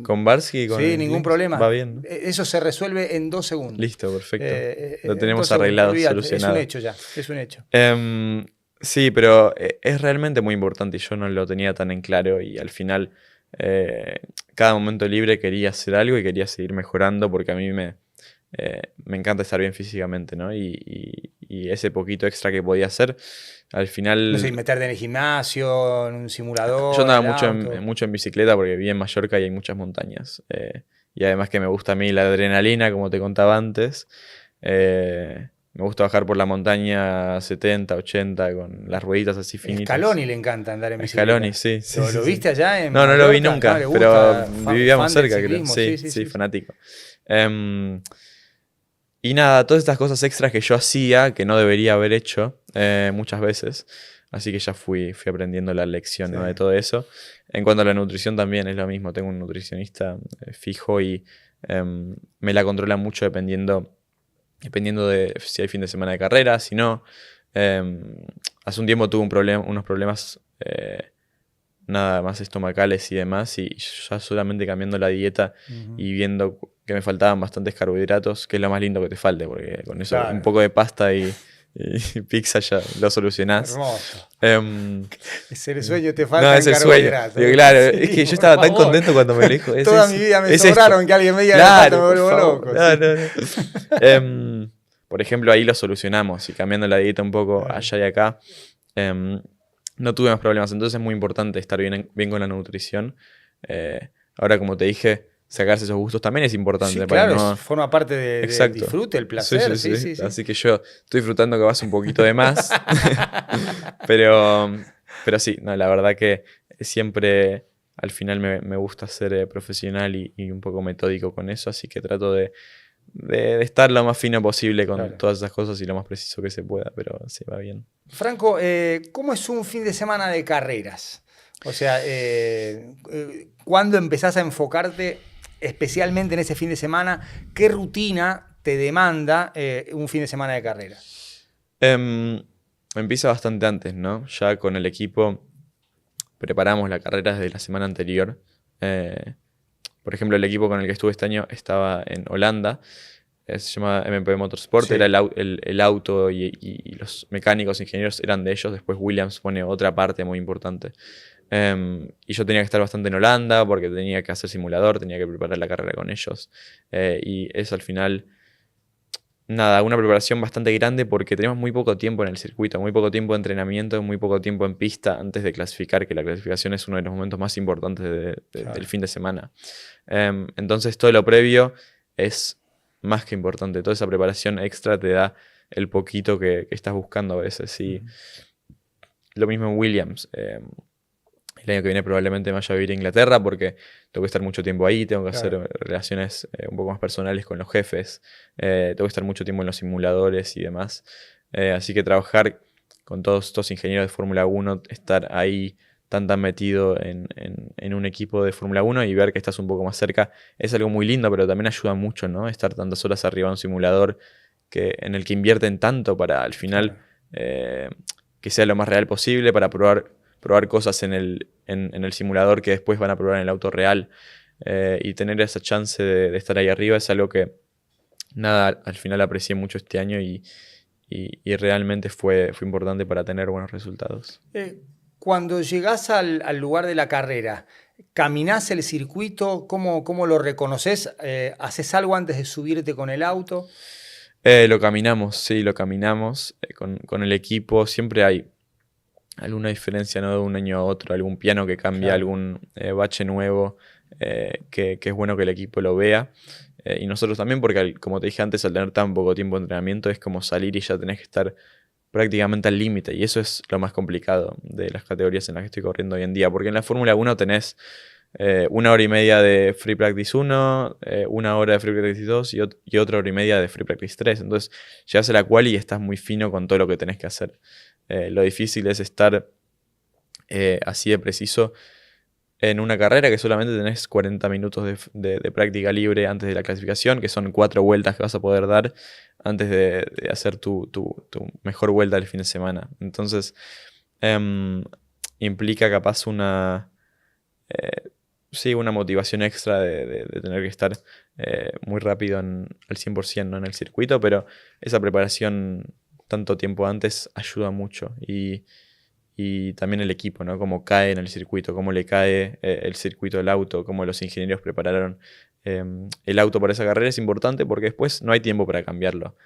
B: con Barsky.
A: Sí, ningún problema.
B: Va bien, ¿no?
A: Eso se resuelve en 2 segundos.
B: Listo, perfecto. Lo tenemos arreglado, solucionado.
A: Es un hecho ya, es un hecho.
B: Sí, pero es realmente muy importante y yo no lo tenía tan en claro y al final cada momento libre quería hacer algo y quería seguir mejorando porque a mí me encanta estar bien físicamente, ¿no? Y ese poquito extra que podía hacer, al final...
A: No sé, meterte en el gimnasio, en un simulador.
B: Yo andaba mucho en bicicleta porque viví en Mallorca y hay muchas montañas. Y además que me gusta a mí la adrenalina, como te contaba antes. Me gusta bajar por la montaña 70, 80 con las rueditas así finitas.
A: Scaloni le encanta andar en bicicleta.
B: Scaloni, sí.
A: ¿Lo viste allá en
B: No, no lo vi nunca,
A: no,
B: pero vivíamos cerca, creo.
A: Sí,
B: fanático. Y nada, todas estas cosas extras que yo hacía, que no debería haber hecho muchas veces. Así que ya fui aprendiendo la lección, ¿no? De todo eso. En cuanto a la nutrición también es lo mismo. Tengo un nutricionista fijo y me la controla mucho dependiendo de si hay fin de semana de carrera, si no. Hace un tiempo tuve unos problemas nada más estomacales y demás, y ya solamente cambiando la dieta y viendo que me faltaban bastantes carbohidratos, que es lo más lindo que te falte, porque con eso un poco de pasta y pizza ya lo solucionás.
A: Hermoso. Es el sueño, te falta.
B: No, es el sueño. Digo, claro, es que yo estaba tan contento cuando me lo dijo.
A: Toda mi vida me sobraron que alguien me diga
B: claro,
A: me vuelvo loco.
B: No. Por ejemplo, ahí lo solucionamos y cambiando la dieta un poco allá y acá, no tuve más problemas. Entonces es muy importante estar bien con la nutrición. Ahora, como te dije, sacarse esos gustos también es importante.
A: Sí, claro, forma parte del disfrute, el placer. Sí.
B: Así que yo estoy disfrutando que vas un poquito de más. pero sí, no, la verdad que siempre al final me gusta ser profesional y un poco metódico con eso. Así que trato de estar lo más fino posible con todas esas cosas y lo más preciso que se pueda, pero sí, va bien.
A: Franco, ¿cómo es un fin de semana de carreras? O sea, ¿cuándo empezás a enfocarte especialmente en ese fin de semana? ¿Qué rutina te demanda un fin de semana de carrera?
B: Empieza bastante antes, ¿no? Ya con el equipo preparamos la carrera desde la semana anterior. Por ejemplo, el equipo con el que estuve este año estaba en Holanda. Se llama MP Motorsport. Sí. Era el auto y los mecánicos, ingenieros eran de ellos. Después Williams pone otra parte muy importante. Y yo tenía que estar bastante en Holanda porque tenía que hacer simulador, tenía que preparar la carrera con ellos. Y es al final, nada, una preparación bastante grande porque tenemos muy poco tiempo en el circuito, muy poco tiempo de entrenamiento, muy poco tiempo en pista antes de clasificar, que la clasificación es uno de los momentos más importantes del fin de semana. Entonces todo lo previo es más que importante. Toda esa preparación extra te da el poquito que estás buscando a veces. Y lo mismo en Williams. El año que viene probablemente me vaya a vivir a Inglaterra porque tengo que estar mucho tiempo ahí, tengo que hacer relaciones un poco más personales con los jefes, tengo que estar mucho tiempo en los simuladores y demás. Así que trabajar con todos estos ingenieros de Fórmula 1, estar ahí tan metido en un equipo de Fórmula 1 y ver que estás un poco más cerca, es algo muy lindo, pero también ayuda mucho, ¿no? Estar tantas horas arriba de un simulador en el que invierten tanto para al final que sea lo más real posible, para probar cosas en el simulador que después van a probar en el auto real, y tener esa chance de estar ahí arriba es algo que nada, al final aprecié mucho este año y realmente fue importante para tener buenos resultados.
A: Cuando llegás al lugar de la carrera, ¿caminás el circuito? ¿Cómo lo reconoces? ¿Haces algo antes de subirte con el auto?
B: Lo caminamos, sí, lo caminamos con el equipo. Siempre hay alguna diferencia, ¿no? De un año a otro, algún piano que cambia, algún bache nuevo, que es bueno que el equipo lo vea. Y nosotros también, porque como te dije antes, al tener tan poco tiempo de entrenamiento, es como salir y ya tenés que estar prácticamente al límite. Y eso es lo más complicado de las categorías en las que estoy corriendo hoy en día. Porque en la Fórmula 1 tenés 1 hora y media de Free Practice 1, 1 hora de Free Practice 2 y otra hora y media de Free Practice 3. Entonces llegás a la quali y estás muy fino con todo lo que tenés que hacer. Lo difícil es estar así de preciso en una carrera que solamente tenés 40 minutos de práctica libre antes de la clasificación, que son 4 vueltas que vas a poder dar antes de hacer tu mejor vuelta del fin de semana. Entonces, implica capaz sí, una motivación extra de tener que estar muy rápido al 100%, ¿no? En el circuito, pero esa preparación tanto tiempo antes ayuda mucho. Y también el equipo, ¿no? Cómo cae en el circuito, cómo le cae el circuito del auto, cómo los ingenieros prepararon el auto para esa carrera es importante porque después no hay tiempo para cambiarlo.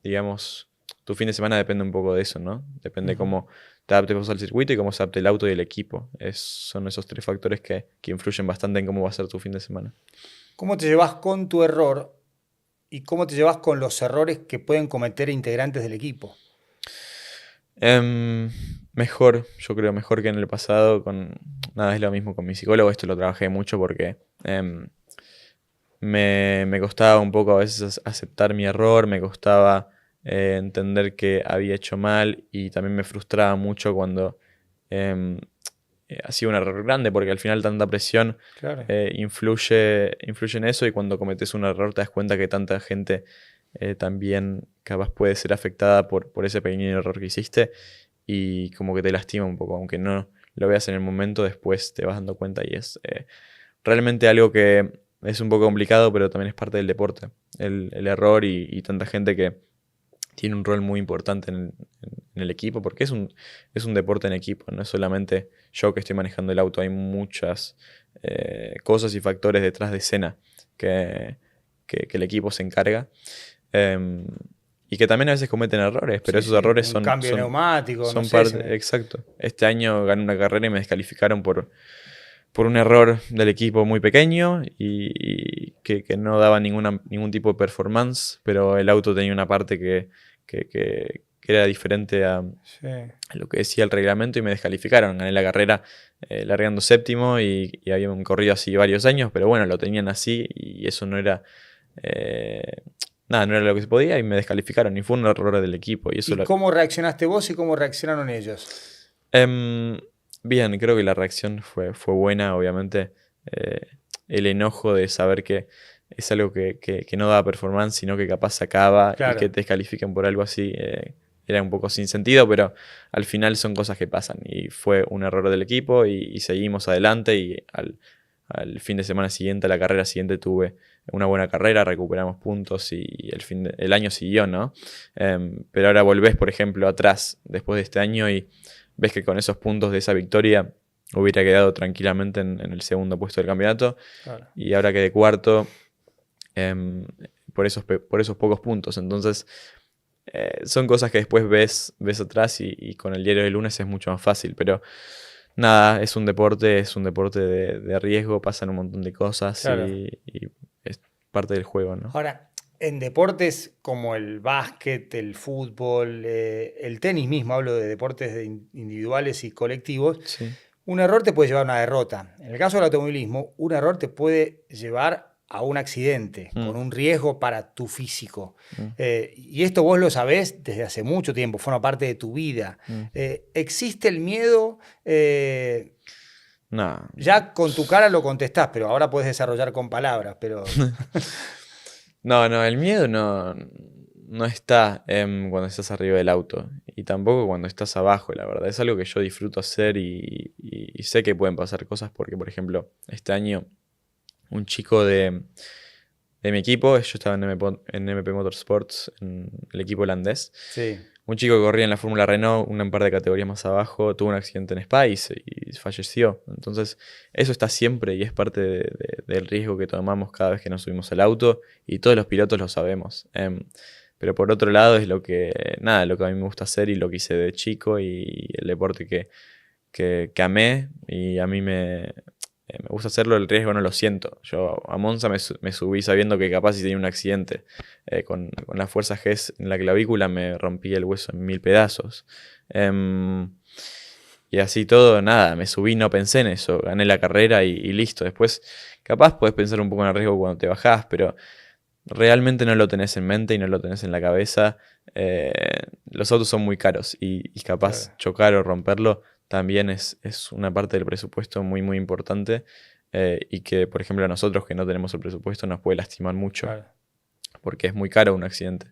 B: Digamos, tu fin de semana depende un poco de eso, ¿no? Depende cómo te adaptes vos al circuito y cómo se adapte el auto y el equipo. Son esos 3 factores que influyen bastante en cómo va a ser tu fin de semana.
A: ¿Cómo te llevas con tu error y cómo te llevas con los errores que pueden cometer integrantes del equipo?
B: Mejor, yo creo, mejor que en el pasado. Nada, es lo mismo con mi psicólogo. Esto lo trabajé mucho porque me costaba un poco a veces aceptar mi error, me costaba entender que había hecho mal y también me frustraba mucho cuando hacía un error grande porque al final tanta presión
A: Claro.
B: influye en eso y cuando cometes un error te das cuenta que tanta gente también capaz puede ser afectada por ese pequeño error que hiciste y como que te lastima un poco, aunque no lo veas en el momento, después te vas dando cuenta y es realmente algo que es un poco complicado, pero también es parte del deporte, el error y tanta gente que tiene un rol muy importante en el equipo, porque es un deporte en equipo, no es solamente yo que estoy manejando el auto, hay muchas cosas y factores detrás de escena que el equipo se encarga. Y que también a veces cometen errores, pero
A: Sí,
B: esos errores
A: un
B: son
A: cambio neumático, no
B: son
A: sé.
B: parte. Exacto. Este año gané una carrera y me descalificaron por un error del equipo muy pequeño y que no daba ningún tipo de performance, pero el auto tenía una parte que era diferente a
A: Sí.
B: lo que decía el reglamento y me descalificaron. Gané la carrera largando séptimo y habían corrido así varios años, pero bueno, lo tenían así y eso no era... nada, no era lo que se podía y me descalificaron y fue un error del equipo.
A: ¿Y cómo reaccionaste vos y cómo reaccionaron ellos?
B: Bien, creo que la reacción fue buena, obviamente. El enojo de saber que es algo que no da performance, sino que capaz se acaba y
A: Claro.
B: que te descalifiquen por algo así, era un poco sin sentido, pero al final son cosas que pasan. Y fue un error del equipo y seguimos adelante y al fin de semana siguiente, a la carrera siguiente, tuve una buena carrera, recuperamos puntos y el año siguió, ¿no? Pero ahora volvés, por ejemplo, atrás después de este año y ves que con esos puntos de esa victoria hubiera quedado tranquilamente en el segundo puesto del campeonato.
A: Claro.
B: Y ahora quedé cuarto por esos pocos puntos. Entonces, son cosas que después ves atrás y con el diario de lunes es mucho más fácil. Pero nada, es un deporte de riesgo, pasan un montón de cosas
A: Claro.
B: y es parte del juego, ¿no?
A: Ahora, en deportes como el básquet, el fútbol, el tenis mismo, hablo de deportes individuales y colectivos,
B: Sí.
A: un error te puede llevar a una derrota. En el caso del automovilismo, un error te puede llevar a un accidente, con un riesgo para tu físico. Y esto vos lo sabés desde hace mucho tiempo, forma parte de tu vida. ¿Existe el miedo?
B: No.
A: Ya con tu cara lo contestás, pero ahora puedes desarrollar con palabras, pero...
B: No, el miedo no está cuando estás arriba del auto y tampoco cuando estás abajo, la verdad. Es algo que yo disfruto hacer y sé que pueden pasar cosas porque, por ejemplo, este año un chico de mi equipo, yo estaba en MP Motorsports, en el equipo holandés.
A: Sí.
B: Un chico que corría en la Fórmula Renault, un par de categorías más abajo, tuvo un accidente en Spa y falleció. Entonces, eso está siempre y es parte del riesgo que tomamos cada vez que nos subimos al auto y todos los pilotos lo sabemos. Pero por otro lado es lo que a mí me gusta hacer y lo que hice de chico y el deporte que amé y a mí me gusta hacerlo, el riesgo no lo siento. Yo a Monza me subí sabiendo que capaz si tenía un accidente con la fuerza G en la clavícula me rompí el hueso en 1000 pedazos. Y así todo, nada, me subí, no pensé en eso, gané la carrera y listo. Después capaz podés pensar un poco en el riesgo cuando te bajás, pero realmente no lo tenés en mente y no lo tenés en la cabeza, los autos son muy caros y capaz
A: Claro.
B: chocar o romperlo también es una parte del presupuesto muy, muy importante y que, por ejemplo, a nosotros que no tenemos el presupuesto nos puede lastimar mucho
A: Claro.
B: porque es muy caro un accidente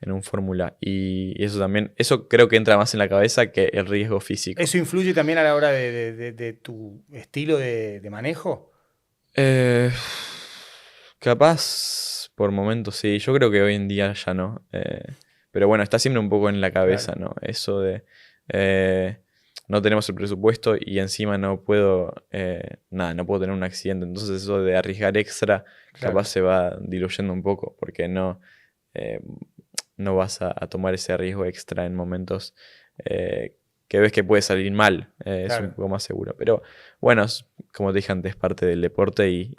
B: en un Fórmula y eso también, eso creo que entra más en la cabeza que el riesgo físico.
A: ¿Eso influye también a la hora de tu estilo de manejo?
B: Eh, Capaz por momentos sí, yo creo que hoy en día ya no. Pero bueno, está siempre un poco en la cabeza,
A: Claro.
B: ¿no? Eso de eh, no tenemos el presupuesto y encima no puedo, nada, no puedo tener un accidente. Entonces eso de arriesgar extra
A: Claro.
B: capaz se va diluyendo un poco porque eh, no vas a tomar ese riesgo extra en momentos que ves que puede salir mal. Es un
A: Claro.
B: poco más seguro. Pero bueno, como te dije antes, parte del deporte y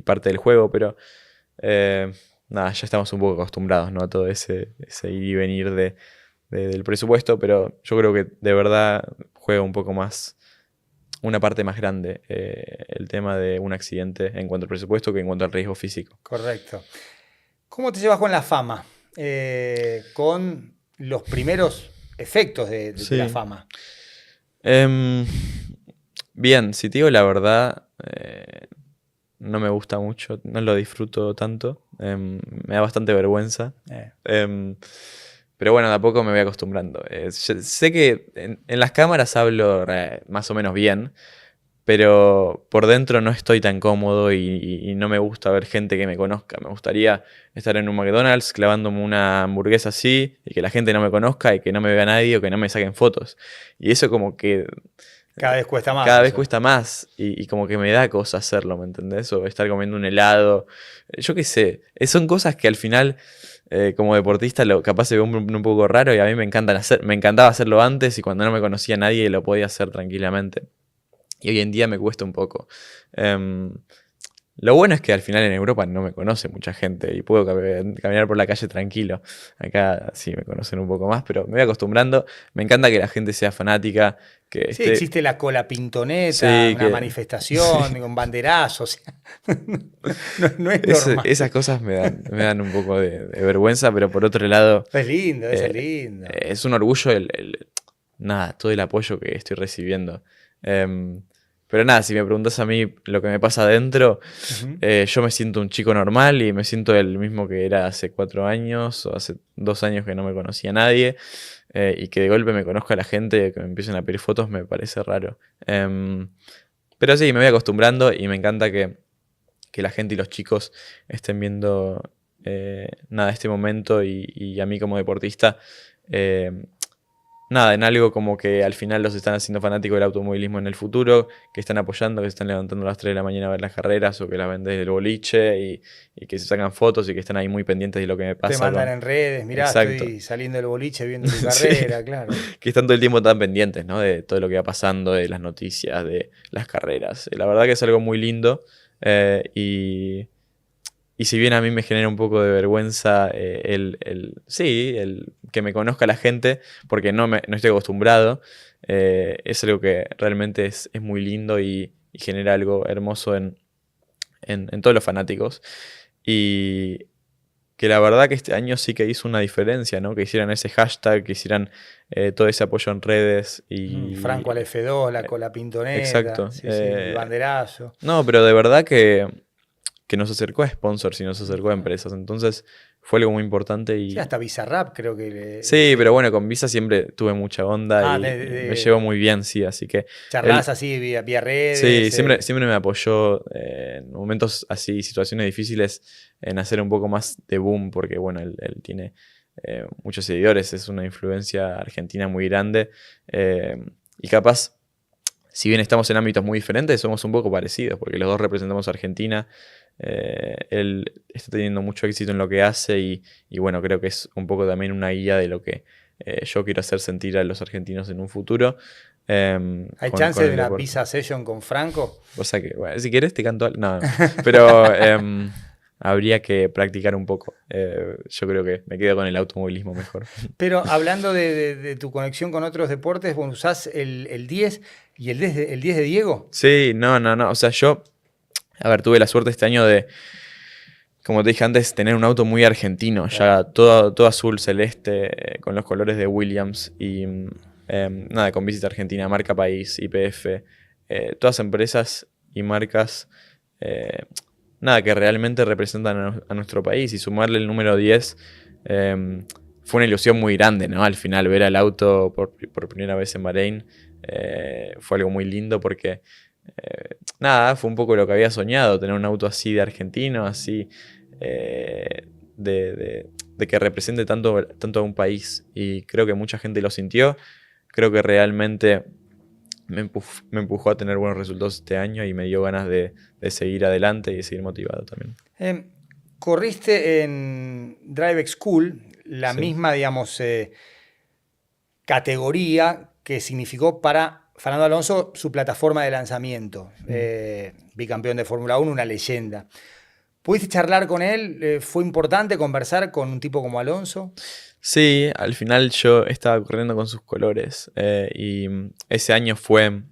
B: parte del juego, pero nada, ya estamos un poco acostumbrados, ¿no? A todo ese ir y venir del presupuesto, pero yo creo que de verdad juega un poco más, una parte más grande el tema de un accidente en cuanto al presupuesto que en cuanto al riesgo físico.
A: Correcto. ¿Cómo te llevas con la fama? Con los primeros efectos de la
B: Sí.
A: fama.
B: Em, Bien, si te digo la verdad, no me gusta mucho, no lo disfruto tanto, me da bastante vergüenza.
A: Eh,
B: Em, pero bueno, de a poco me voy acostumbrando. Sé que en las cámaras hablo más o menos bien, pero por dentro no estoy tan cómodo y no me gusta ver gente que me conozca. Me gustaría estar en un McDonald's clavándome una hamburguesa así y que la gente no me conozca y que no me vea nadie o que no me saquen fotos. Y eso como que
A: Cada vez cuesta más
B: cada vez
A: eso.
B: cuesta más y como que me da cosa hacerlo, ¿me entendés? O estar comiendo un helado. Yo qué sé, son cosas que al final, como deportista, capaz se ve un poco raro y a mí me encantan hacer, me encantaba hacerlo antes y cuando no me conocía nadie lo podía hacer tranquilamente. Y hoy en día me cuesta un poco. Em, lo bueno es que al final en Europa no me conoce mucha gente y puedo caminar por la calle tranquilo. Acá sí me conocen un poco más, pero me voy acostumbrando. Me encanta que la gente sea fanática, que
A: Sí,
B: esté...
A: existe la cola pintoneta,
B: Sí,
A: una
B: que...
A: manifestación con banderazos. No es normal.
B: Esas cosas me dan un poco de vergüenza, pero por otro lado,
A: Es lindo, eso es
B: eh,
A: lindo.
B: es un orgullo nada, todo el apoyo que estoy recibiendo. Em, pero nada, si me preguntas a mí lo que me pasa adentro,
A: Ujú.
B: yo me siento un chico normal y me siento el mismo que era hace 4 años o hace 2 años que no me conocía a nadie y que de golpe me conozca la gente, que me empiecen a pedir fotos, me parece raro. Pero sí, me voy acostumbrando y me encanta que la gente y los chicos estén viendo nada, este momento y a mí como deportista, eh, nada, en algo como que al final los están haciendo fanáticos del automovilismo en el futuro, que están apoyando, que se están levantando a las 3 de la mañana a ver las carreras o que las ven desde el boliche y que se sacan fotos y que están ahí muy pendientes de lo que me
A: Te
B: pasa
A: mandan
B: con...
A: en redes, mirá,
B: Exacto.
A: estoy saliendo del boliche viendo tu
B: Sí.
A: carrera, claro.
B: Que están todo el tiempo tan pendientes, ¿no? De todo lo que va pasando, de las noticias, de las carreras. La verdad que es algo muy lindo y si bien a mí me genera un poco de vergüenza sí, el que me conozca la gente, porque no estoy acostumbrado, es algo que realmente es muy lindo y genera algo hermoso en todos los fanáticos. Y que la verdad que este año sí que hizo una diferencia, ¿no? Que hicieran ese hashtag, que hicieran todo ese apoyo en redes
A: Franco al
B: y...
A: F2, la cola pintoneta,
B: Exacto.
A: sí, sí, el banderazo.
B: No, pero de verdad que nos acercó a sponsors y nos acercó a empresas. Entonces fue algo muy importante
A: Sí,
B: y...
A: hasta Bizarrap creo que
B: Sí, pero bueno, con Visa siempre tuve mucha onda
A: Ah,
B: y me llevo muy bien, sí, así que él,
A: charlas así vía
B: sí,
A: redes.
B: siempre me apoyó en momentos así, situaciones difíciles, en hacer un poco más de boom, porque bueno, él tiene muchos seguidores, es una influencia argentina muy grande y capaz, si bien estamos en ámbitos muy diferentes, somos un poco parecidos, porque los dos representamos a Argentina. Él está teniendo mucho éxito en lo que hace y bueno, creo que es un poco también una guía de lo que yo quiero hacer sentir a los argentinos en un futuro
A: ¿Hay
B: con
A: chance de
B: el
A: una
B: deporte.
A: Visa Session con Franco?
B: O sea que, bueno, si quieres te canto algo. No, no. Pero habría que practicar un poco. Yo creo que me quedo con el automovilismo mejor.
A: Pero hablando de tu conexión con otros deportes, vos usás el 10 y el 10 de Diego.
B: Sí, no. O sea, yo, a ver, tuve la suerte este año como te dije antes, tener un auto muy argentino, ya todo azul celeste, con los colores de Williams y nada, con Visit Argentina, Marca País, YPF, todas empresas y marcas, nada, que realmente representan a nuestro país, y sumarle el número 10 fue una ilusión muy grande, ¿no? Al final ver al auto por primera vez en Bahrein fue algo muy lindo porque nada, fue un poco lo que había soñado, tener un auto así de argentino, así de que represente tanto a un país. Y creo que mucha gente lo sintió. Creo que realmente me empujó a tener buenos resultados este año y me dio ganas de seguir adelante y de seguir motivado también.
A: Corriste en Drive School, la misma, digamos, categoría que significó para Fernando Alonso su plataforma de lanzamiento. Bicampeón de Fórmula 1, una leyenda. ¿Pudiste charlar con él? ¿Fue importante conversar con un tipo como Alonso?
B: Sí, al final yo estaba corriendo con sus colores y ese año fue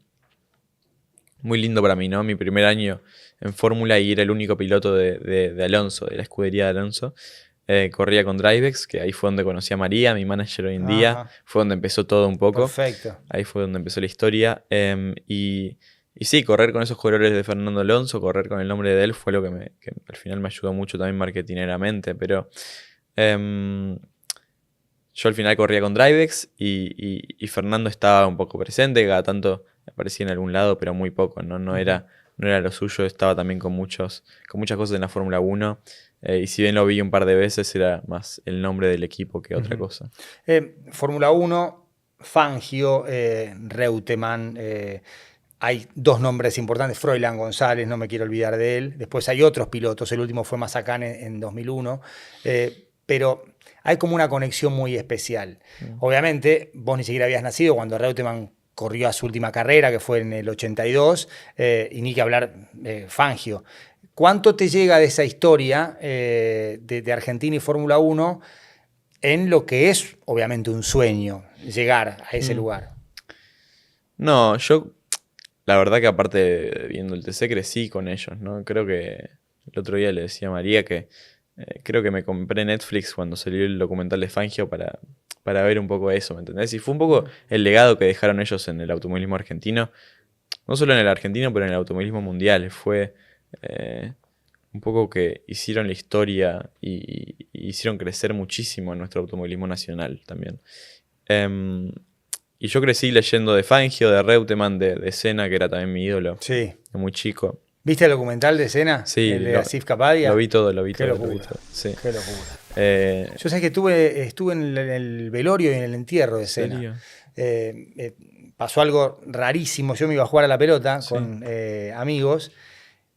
B: muy lindo para mí, ¿no? Mi primer año en Fórmula y era el único piloto de Alonso, de la escudería de Alonso. Corría con Drivex, que ahí fue donde conocí a María, mi manager hoy en día. Fue donde empezó todo un poco.
A: Perfecto.
B: Ahí fue donde empezó la historia. Y sí, correr con esos colores de Fernando Alonso, correr con el nombre de él, fue lo que al final me ayudó mucho también marketineramente. Pero yo al final corría con Drivex y Fernando estaba un poco presente, cada tanto aparecía en algún lado, pero muy poco, ¿no? No era lo suyo, estaba también con muchas cosas en la Fórmula 1. Y si bien lo vi un par de veces, era más el nombre del equipo que otra cosa.
A: Fórmula 1, Fangio, Reutemann, hay dos nombres importantes, Froilán González, no me quiero olvidar de él. Después hay otros pilotos, el último fue Mazacán en 2001, pero hay como una conexión muy especial. Obviamente, vos ni siquiera habías nacido cuando Reutemann corrió a su última carrera, que fue en el 82, y ni que hablar Fangio. ¿Cuánto te llega de esa historia de Argentina y Fórmula 1 en lo que es, obviamente, un sueño, llegar a ese lugar?
B: No, yo, la verdad que aparte viendo el TC crecí con ellos, ¿no? Creo que el otro día le decía a María que creo que me compré Netflix cuando salió el documental de Fangio para ver un poco eso, ¿me entendés? Y fue un poco el legado que dejaron ellos en el automovilismo argentino, no solo en el argentino, pero en el automovilismo mundial. Fue un poco que hicieron la historia y hicieron crecer muchísimo en nuestro automovilismo nacional también. Y yo crecí leyendo de Fangio, de Reutemann, de Senna, que era también mi ídolo,
A: Sí.
B: de muy chico.
A: ¿Viste el documental de Senna?
B: Sí,
A: el de Asif Kapadia.
B: Lo vi todo.
A: Qué locura.
B: Sí.
A: Qué locura. Yo sé que estuve en el velorio y en el entierro de Senna. Pasó algo rarísimo. Yo me iba a jugar a la pelota con amigos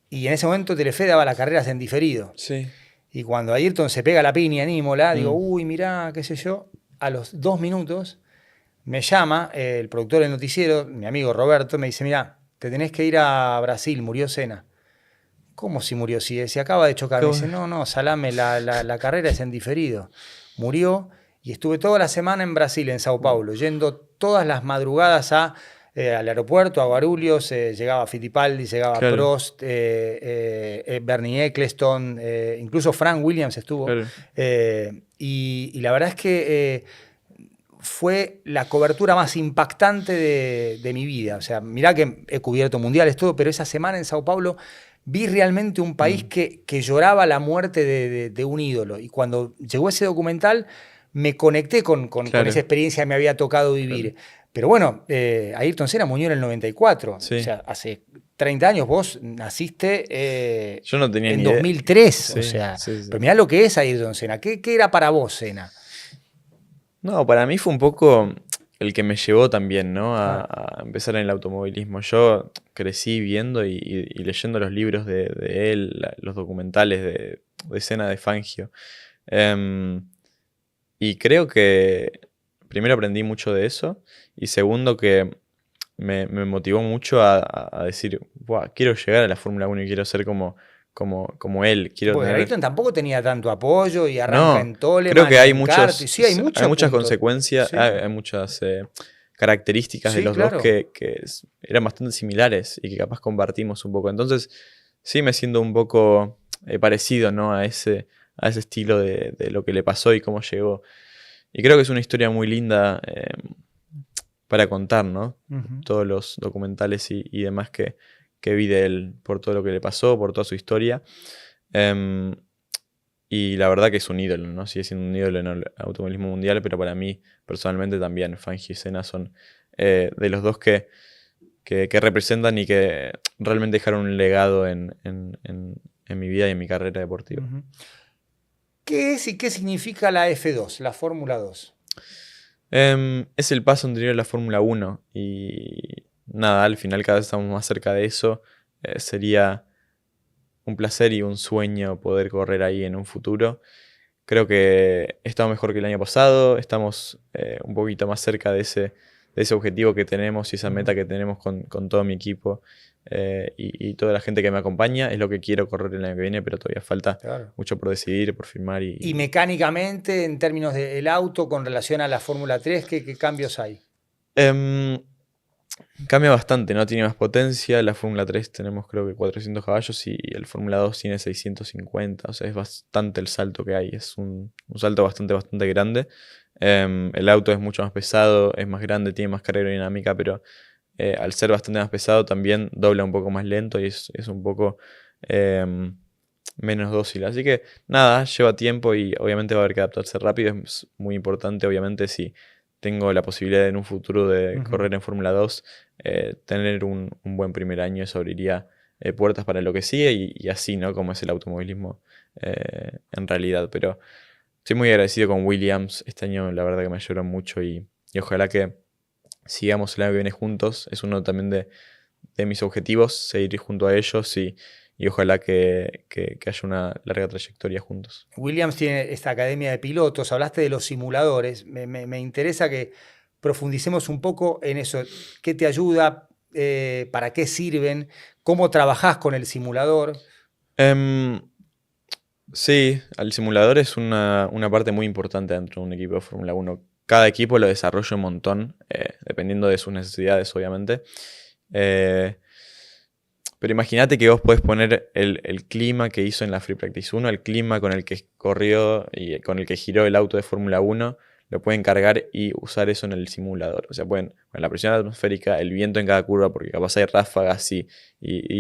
A: y en ese momento Telefe daba las carreras en diferido.
B: Sí.
A: Y cuando Ayrton se pega la piña en Imola, digo, uy, mirá, qué sé yo. A los 2 minutos me llama el productor del noticiero, mi amigo Roberto, me dice, mirá, te tenés que ir a Brasil, murió Senna. ¿Cómo si murió? Si se acaba de chocar. Me dice, no, salame, la carrera es en diferido. Murió y estuve toda la semana en Brasil, en Sao Paulo, yendo todas las madrugadas al aeropuerto, a Guarulhos, llegaba Fittipaldi, llegaba Prost, Bernie Eccleston, incluso Frank Williams estuvo. Claro. Y la verdad es que fue la cobertura más impactante de mi vida. O sea, mirá que he cubierto mundiales, todo, pero esa semana en Sao Paulo vi realmente un país que lloraba la muerte de un ídolo. Y cuando llegó ese documental, me conecté con esa experiencia que me había tocado vivir. Claro. Pero bueno, Ayrton Senna murió en el 94. Sí. O sea, hace 30 años vos naciste
B: yo no tenía
A: en
B: ni
A: 2003.
B: Sí,
A: o sea, pero mirá lo que es Ayrton Senna. ¿Qué era para vos, Senna?
B: No, para mí fue un poco el que me llevó también, ¿no? A empezar en el automovilismo. Yo crecí viendo y leyendo los libros de él, los documentales de Senna, de Fangio. Y creo que primero aprendí mucho de eso y segundo que me motivó mucho a decir, quiero llegar a la Fórmula 1 y quiero ser como él.
A: Porque Ayrton tampoco tenía tanto apoyo y arranca en Toleman.
B: Creo que hay
A: muchas
B: consecuencias, sí. hay muchas características de los dos que eran bastante similares y que capaz compartimos un poco. Entonces, sí me siento un poco parecido, ¿no? A ese estilo de lo que le pasó y cómo llegó. Y creo que es una historia muy linda para contar, ¿no?
A: Ujú.
B: Todos los documentales y demás que vi de él, por todo lo que le pasó, por toda su historia. Em, y la verdad que es un ídolo, ¿no? Sigue siendo un ídolo en el automovilismo mundial, pero para mí, personalmente, también Fangio y Senna son de los dos que representan y que realmente dejaron un legado en mi vida y en mi carrera deportiva.
A: Ujú. ¿Qué es y qué significa la F2, la Fórmula 2?
B: Es el paso anterior a la Fórmula 1 y nada, al final cada vez estamos más cerca de eso. Sería un placer y un sueño poder correr ahí en un futuro. Creo que estamos mejor que el año pasado, estamos un poquito más cerca de ese objetivo que tenemos y esa meta que tenemos con todo mi equipo y toda la gente que me acompaña. Es lo que quiero correr el año que viene, pero todavía falta
A: Claro.
B: mucho por decidir, por firmar.
A: Y mecánicamente, en términos del auto, con relación a la Fórmula 3, ¿qué cambios hay?
B: Em, Cambia bastante, ¿no? Tiene más potencia. La Fórmula 3 tenemos creo que 400 caballos y el Fórmula 2 tiene 650. O sea, es bastante el salto que hay. Es un salto bastante grande. El auto es mucho más pesado, es más grande, tiene más carga aerodinámica, pero al ser bastante más pesado también dobla un poco más lento y es un poco em, menos dócil. Así que nada, lleva tiempo y obviamente va a haber que adaptarse rápido. Es muy importante, obviamente, si tengo la posibilidad en un futuro de
A: Ujú.
B: correr en Fórmula 2, tener un buen primer año, eso abriría puertas para lo que sigue y así, ¿no? Como es el automovilismo en realidad. Pero estoy muy agradecido con Williams. Este año la verdad que me ayudaron mucho y ojalá que sigamos el año que viene juntos. Es uno también de mis objetivos, seguir junto a ellos y ojalá que haya una larga trayectoria juntos.
A: Williams tiene esta academia de pilotos, hablaste de los simuladores, me interesa que profundicemos un poco en eso. ¿Qué te ayuda? ¿Para qué sirven? ¿Cómo trabajás con el simulador?
B: Em, sí, el simulador es una parte muy importante dentro de un equipo de Fórmula 1. Cada equipo lo desarrolla un montón, dependiendo de sus necesidades, obviamente. Eh, Pero imagínate que vos podés poner el clima que hizo en la Free Practice 1, el clima con el que corrió y con el que giró el auto de Fórmula 1, lo pueden cargar y usar eso en el simulador. O sea, pueden, con la presión atmosférica, el viento en cada curva, porque capaz hay ráfagas y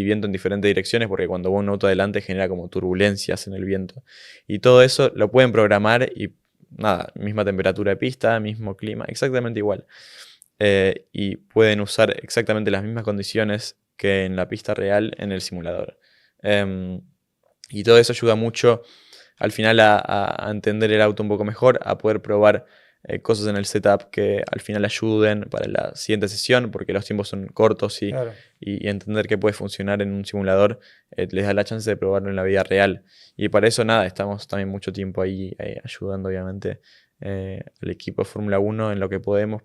B: viento en diferentes direcciones, porque cuando va un auto adelante genera como turbulencias en el viento. Y todo eso lo pueden programar y nada, misma temperatura de pista, mismo clima, exactamente igual. Y pueden usar exactamente las mismas condiciones que en la pista real en el simulador. Em, y todo eso ayuda mucho al final a entender el auto un poco mejor, a poder probar cosas en el setup que al final ayuden para la siguiente sesión, porque los tiempos son cortos
A: Claro.
B: y entender que puede funcionar en un simulador les da la chance de probarlo en la vida real. Y para eso nada, estamos también mucho tiempo ahí ayudando obviamente al equipo de Fórmula 1 en lo que podemos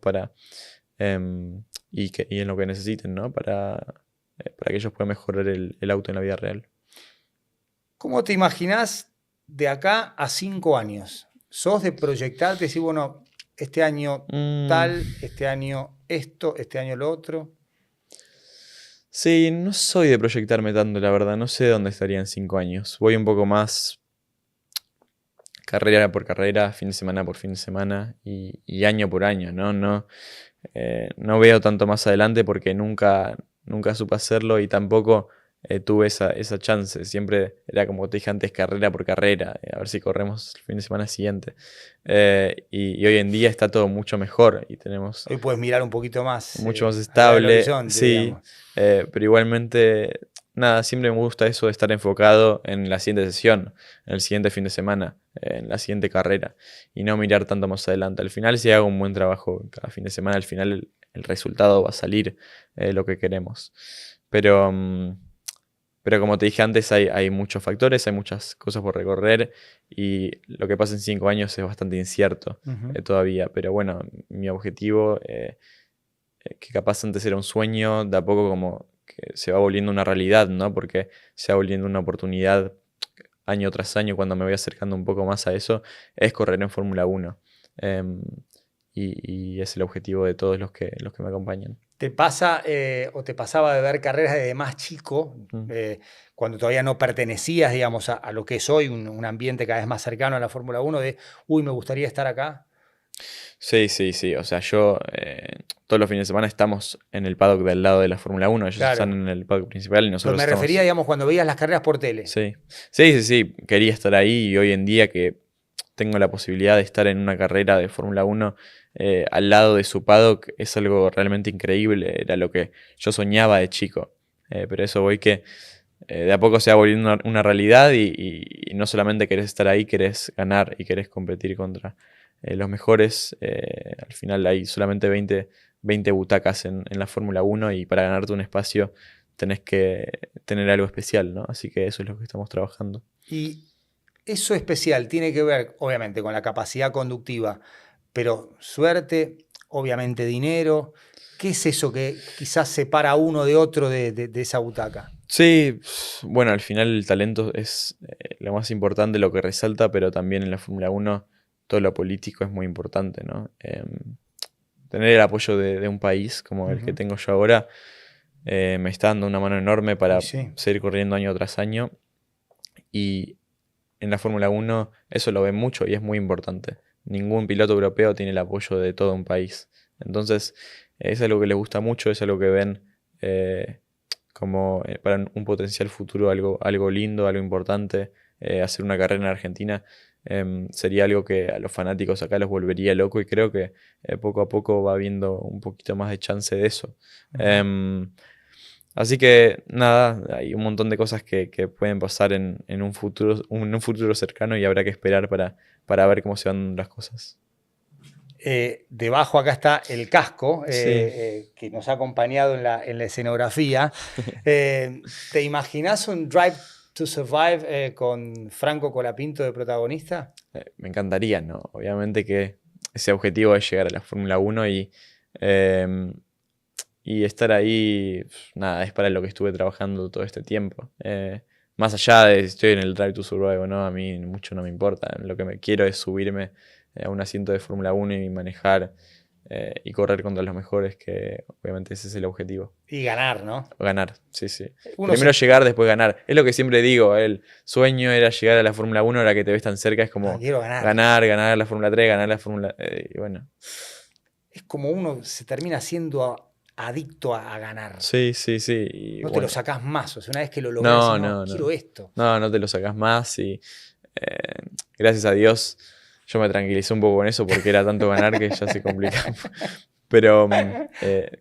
B: y en lo que necesiten, ¿no? Para que ellos puedan mejorar el auto en la vida real.
A: ¿Cómo te imaginás de acá a 5 años? ¿Sos de proyectarte y decir, bueno, este año
B: Mm,
A: tal, este año esto, este año lo otro?
B: sí, no soy de proyectarme tanto, la verdad. No sé dónde estaría en 5 años. Voy un poco más carrera por carrera, fin de semana por fin de semana y año por año, ¿no? No veo tanto más adelante porque nunca supe hacerlo y tampoco tuve esa chance. Siempre era como te dije antes, carrera por carrera, a ver si corremos el fin de semana siguiente. Y hoy en día está todo mucho mejor y tenemos
A: Hoy puedes mirar un poquito más
B: mucho más
A: allá del
B: estable,
A: horizonte,
B: sí,
A: digamos.
B: pero igualmente, nada, siempre me gusta eso de estar enfocado en la siguiente sesión, en el siguiente fin de semana, en la siguiente carrera, y no mirar tanto más adelante. Al final, si hago un buen trabajo cada fin de semana, al final el resultado va a salir lo que queremos. Pero, pero como te dije antes, hay muchos factores, hay muchas cosas por recorrer, y lo que pasa en 5 años es bastante incierto
A: Ujú.
B: todavía. Pero bueno, mi objetivo que capaz antes era un sueño, de a poco como que se va volviendo una realidad, ¿no? Porque se va volviendo una oportunidad año tras año cuando me voy acercando un poco más a eso, es correr en Fórmula 1. Em, y es el objetivo de todos los que me acompañan.
A: ¿Te pasa o te pasaba de ver carreras desde más chico, cuando todavía no pertenecías, digamos, a lo que es hoy, un ambiente cada vez más cercano a la Fórmula 1, de, uy, me gustaría estar acá?
B: Sí, sí, sí. O sea, yo todos los fines de semana estamos en el paddock del lado de la Fórmula 1. Ellos están
A: Claro.
B: en el paddock principal y
A: Pero
B: nosotros
A: me
B: estamos...
A: refería, digamos, cuando veías las carreras por tele.
B: Sí. Sí, sí, sí. Quería estar ahí y hoy en día que tengo la posibilidad de estar en una carrera de Fórmula 1 al lado de su paddock es algo realmente increíble. Era lo que yo soñaba de chico. Pero eso voy que de a poco se va volviendo una realidad y no solamente querés estar ahí, querés ganar y querés competir contra los mejores. Al final hay solamente 20 butacas en la Fórmula 1 y para ganarte un espacio tenés que tener algo especial, ¿no? Así que eso es lo que estamos trabajando.
A: Y eso especial tiene que ver, obviamente, con la capacidad conductiva, pero suerte, obviamente dinero. ¿Qué es eso que quizás separa a uno de otro de esa butaca?
B: Sí, bueno, al final el talento es lo más importante, lo que resalta, pero también en la Fórmula 1 todo lo político es muy importante, ¿no? Tener el apoyo de un país como el que tengo yo ahora me está dando una mano enorme para
A: Sí.
B: seguir corriendo año tras año. Y en la Fórmula 1 eso lo ven mucho y es muy importante. Ningún piloto europeo tiene el apoyo de todo un país. Entonces, es algo que les gusta mucho, es algo que ven como para un potencial futuro, algo lindo, algo importante. Hacer una carrera en Argentina sería algo que a los fanáticos acá los volvería loco y creo que poco a poco va habiendo un poquito más de chance de eso. Así que nada, hay un montón de cosas que pueden pasar en un futuro cercano y habrá que esperar para ver cómo se van las cosas.
A: Debajo acá está el casco
B: Sí.
A: que nos ha acompañado en la escenografía. ¿Te imaginas un Drive to Survive con Franco Colapinto de protagonista?
B: Me encantaría, ¿no? Obviamente que ese objetivo es llegar a la Fórmula 1 y estar ahí, nada, es para lo que estuve trabajando todo este tiempo. Más allá de si estoy en el Drive to Survive o no, a mí mucho no me importa. Lo que me quiero es subirme a un asiento de Fórmula 1 y manejar y correr contra los mejores, que obviamente ese es el objetivo.
A: Y ganar, ¿no?
B: Ganar, sí, sí.
A: Uno
B: Primero llegar, después ganar. Es lo que siempre digo, el sueño era llegar a la Fórmula 1, ahora que te ves tan cerca es como
A: quiero ganar.
B: ganar la Fórmula 3, ganar la Fórmula... y bueno.
A: Es como uno se termina siendo adicto a ganar.
B: Sí, sí, sí. Y
A: no
B: bueno,
A: te lo sacás más. O sea, una vez que lo lográs, quiero esto.
B: No te lo sacás más y gracias a Dios yo me tranquilicé un poco con eso porque era tanto ganar que ya se complicaba. Pero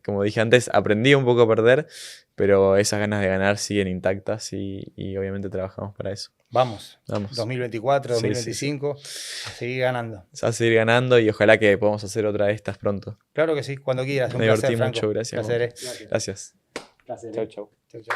B: como dije antes, aprendí un poco a perder, pero esas ganas de ganar siguen intactas y obviamente trabajamos para eso.
A: Vamos.
B: Vamos.
A: 2024, 2025,
B: sí.
A: a seguir ganando.
B: A seguir ganando y ojalá que podamos hacer otra de estas pronto.
A: Claro que sí, cuando quieras. Un
B: me
A: placer,
B: divertí
A: Franco.
B: mucho, gracias.
A: Placer,
B: Gracias.
A: Placer.
B: Chau, chau.
A: Chau, chau.